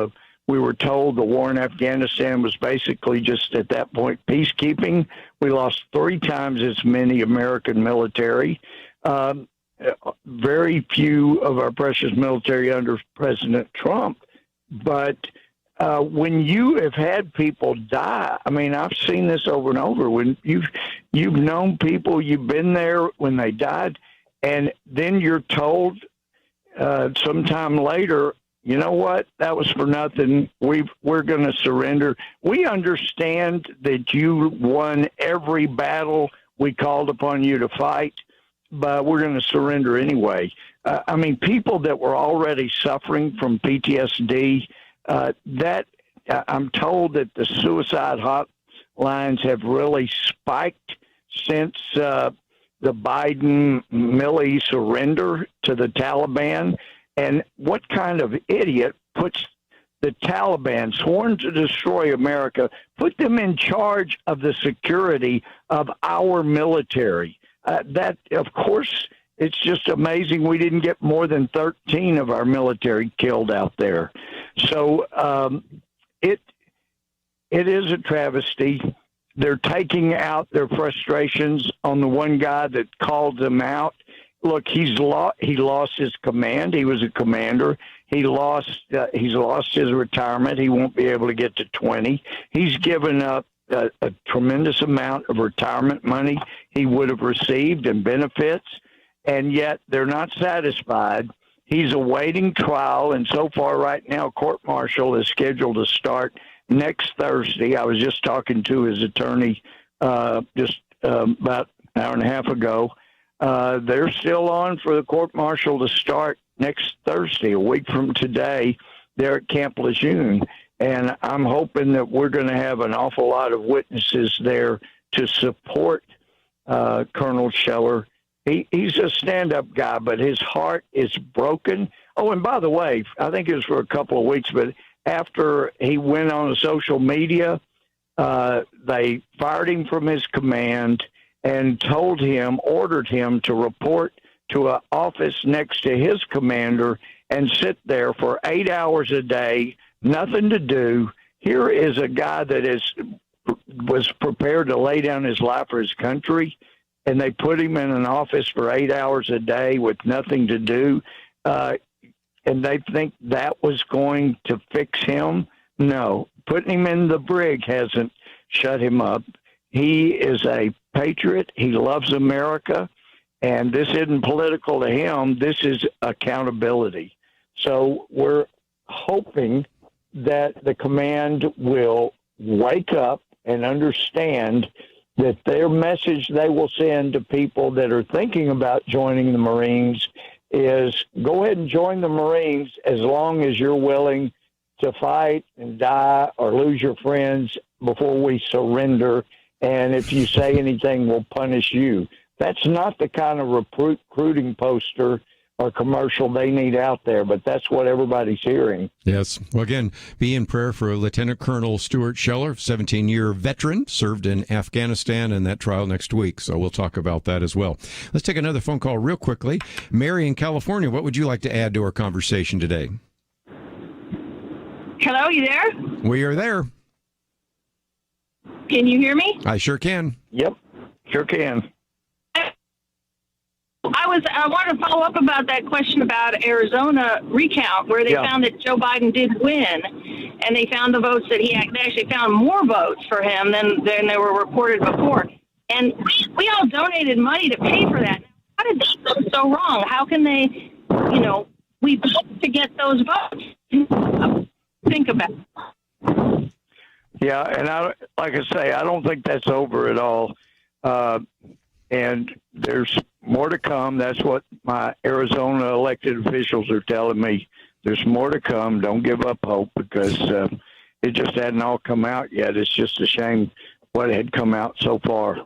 we were told the war in Afghanistan was basically just at that point peacekeeping, we lost 3 times as many American military. Very few of our precious military under President Trump. But when you have had people die, I mean, I've seen this over and over. When you've known people, you've been there when they died, and then you're told sometime later, you know what, that was for nothing. We're going to surrender. We understand that you won every battle we called upon you to fight, but we're going to surrender anyway. I mean, people that were already suffering from PTSD, I'm told that the suicide hotlines have really spiked since the Biden-Milley surrender to the Taliban. And what kind of idiot puts the Taliban, sworn to destroy America, put them in charge of the security of our military? That, of course, it's just amazing we didn't get more than 13 of our military killed out there. So it is a travesty. They're taking out their frustrations on the one guy that called them out. Look, he lost his command. He was a commander. He's lost his retirement. He won't be able to get to 20. He's given up a tremendous amount of retirement money he would have received and benefits, and yet they're not satisfied. He's awaiting trial, and so far right now, court-martial is scheduled to start next Thursday. I was just talking to his attorney about an hour and a half ago. They're still on for the court-martial to start next Thursday, a week from today, there at Camp Lejeune. And I'm hoping that we're going to have an awful lot of witnesses there to support Colonel Scheller. He's a stand-up guy, but his heart is broken. Oh, and by the way, I think it was for a couple of weeks, but after he went on social media, they fired him from his command and ordered him to report to an office next to his commander and sit there for 8 hours a day, nothing to do. Here is a guy that was prepared to lay down his life for his country, and they put him in an office for 8 hours a day with nothing to do. And they think that was going to fix him? No. Putting him in the brig hasn't shut him up. He is a patriot. He loves America. And this isn't political to him. This is accountability. So we're hoping that the command will wake up and understand that their message they will send to people that are thinking about joining the Marines is go ahead and join the Marines as long as you're willing to fight and die or lose your friends before we surrender. And if you say anything, we'll punish you. That's not the kind of recruiting poster or commercial they need out there, but that's what everybody's hearing. Yes. Well, again, be in prayer for Lieutenant Colonel Stuart Scheller, 17-year veteran, served in Afghanistan, and that trial next week. So we'll talk about that as well. Let's take another phone call real quickly. Mary in California, what would you like to add to our conversation today? Hello, you there? We are there. Can you hear me? I sure can. Yep, sure can. I wanted to follow up about that question about Arizona recount, where they found that Joe Biden did win, and they found the votes that they actually found more votes for him than they were reported before. And we all donated money to pay for that. How did they go so wrong? How can they, we vote to get those votes? Think about it. Yeah, and like I say, I don't think that's over at all. And there's more to come. That's what my Arizona elected officials are telling me. There's more to come. Don't give up hope, because it just hadn't all come out yet. It's just a shame what had come out so far.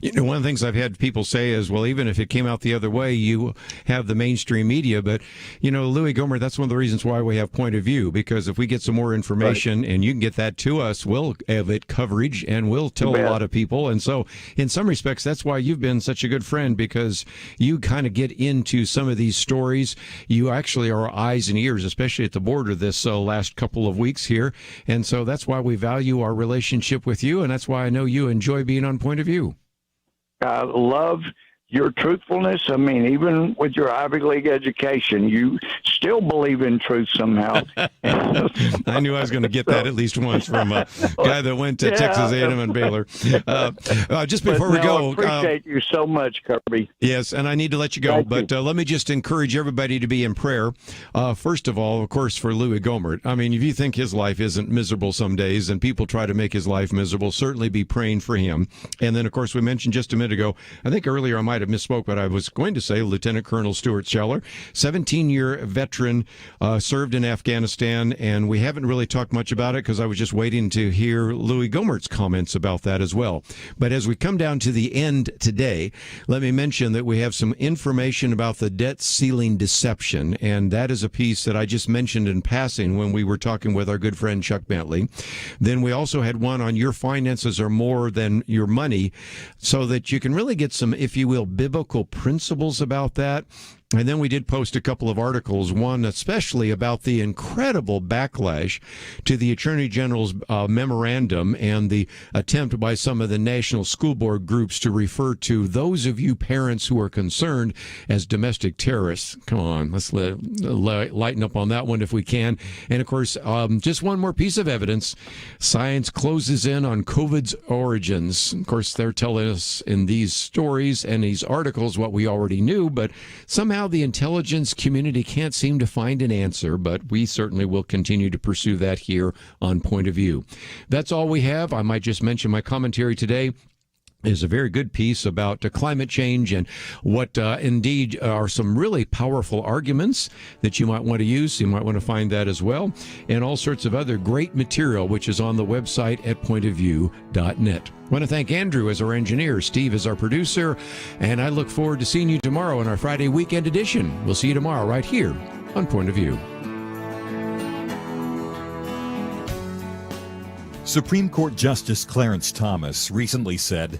One of the things I've had people say is, well, even if it came out the other way, you have the mainstream media. But, Louie Gohmert, that's one of the reasons why we have Point of View, because if we get some more information and you can get that to us, we'll have it coverage and we'll tell a lot of people. And so in some respects, that's why you've been such a good friend, because you kind of get into some of these stories. You actually are eyes and ears, especially at the border this last couple of weeks here. And so that's why we value our relationship with you. And that's why I know you enjoy being on Point of View. I love your truthfulness. I mean, even with your Ivy League education, you still believe in truth somehow. I knew I was going to get that at least once from a guy that went to Texas A&M and Baylor. Just before we go, I appreciate you so much, Kerby. Yes, and I need to let you go, but let me just encourage everybody to be in prayer. First of all, of course, for Louie Gohmert. I mean, if you think his life isn't miserable some days and people try to make his life miserable, certainly be praying for him. And then, of course, we mentioned just a minute ago, I think earlier I might have misspoke, but I was going to say Lieutenant Colonel Stuart Scheller, 17-year veteran, served in Afghanistan, and we haven't really talked much about it because I was just waiting to hear Louie Gohmert's comments about that as well. But as we come down to the end today, let me mention that we have some information about the debt ceiling deception, and that is a piece that I just mentioned in passing when we were talking with our good friend Chuck Bentley. Then we also had one on your finances are more than your money, so that you can really get some, if you will, biblical principles about that. And then we did post a couple of articles, one especially about the incredible backlash to the Attorney General's memorandum and the attempt by some of the national school board groups to refer to those of you parents who are concerned as domestic terrorists. Come on, let's lighten up on that one if we can. And of course, just one more piece of evidence. Science closes in on COVID's origins. Of course, they're telling us in these stories and these articles what we already knew, but somehow the intelligence community can't seem to find an answer, but we certainly will continue to pursue that here on Point of View. That's all we have. I might just mention my commentary today is a very good piece about climate change and what indeed are some really powerful arguments that you might want to use. You might want to find that as well, and all sorts of other great material, which is on the website at pointofview.net. I want to thank Andrew as our engineer, Steve as our producer, and I look forward to seeing you tomorrow in our Friday weekend edition. We'll see you tomorrow right here on Point of View. Supreme Court Justice Clarence Thomas recently said,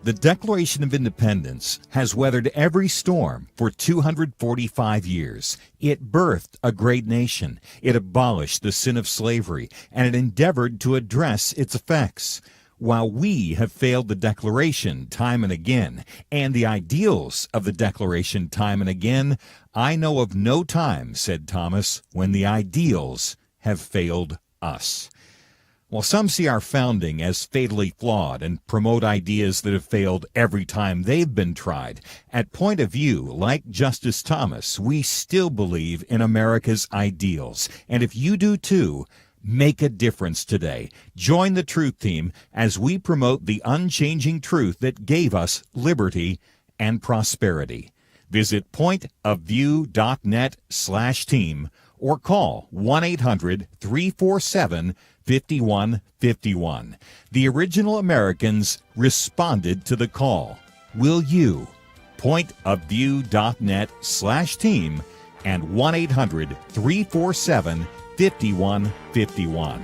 "The Declaration of Independence has weathered every storm for 245 years. It birthed a great nation. It abolished the sin of slavery, and it endeavored to address its effects. While we have failed the Declaration time and again, and the ideals of the Declaration time and again, I know of no time," said Thomas, "when the ideals have failed us." While some see our founding as fatally flawed and promote ideas that have failed every time they've been tried, at Point of View, like Justice Thomas, we still believe in America's ideals. And if you do too, make a difference today. Join the Truth Team as we promote the unchanging truth that gave us liberty and prosperity. Visit pointofview.net/team or call 1-800-347-5151. The original Americans responded to the call. Will you? pointofview.net/team and 1-800-347-5151.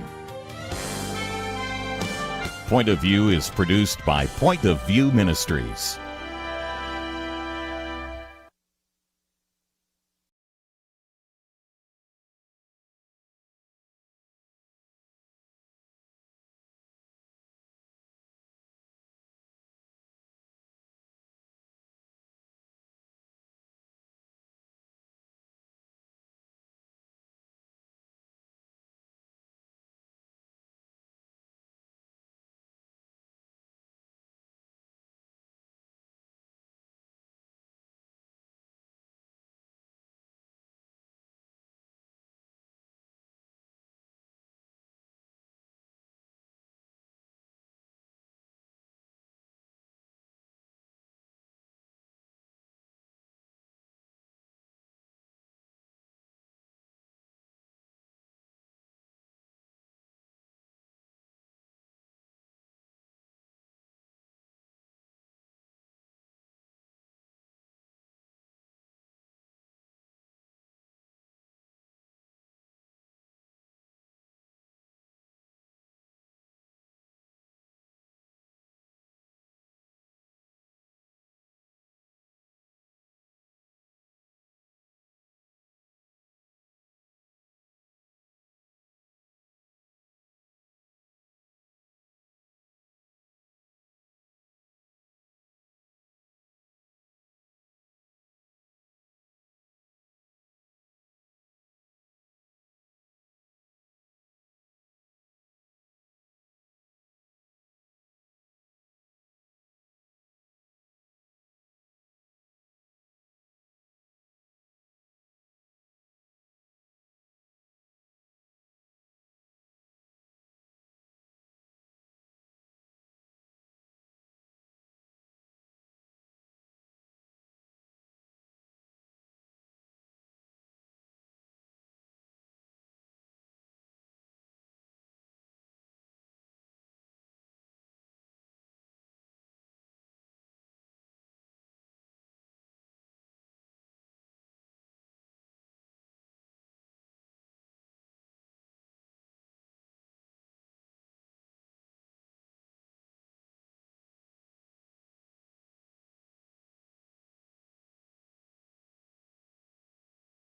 Point of View is produced by Point of View Ministries.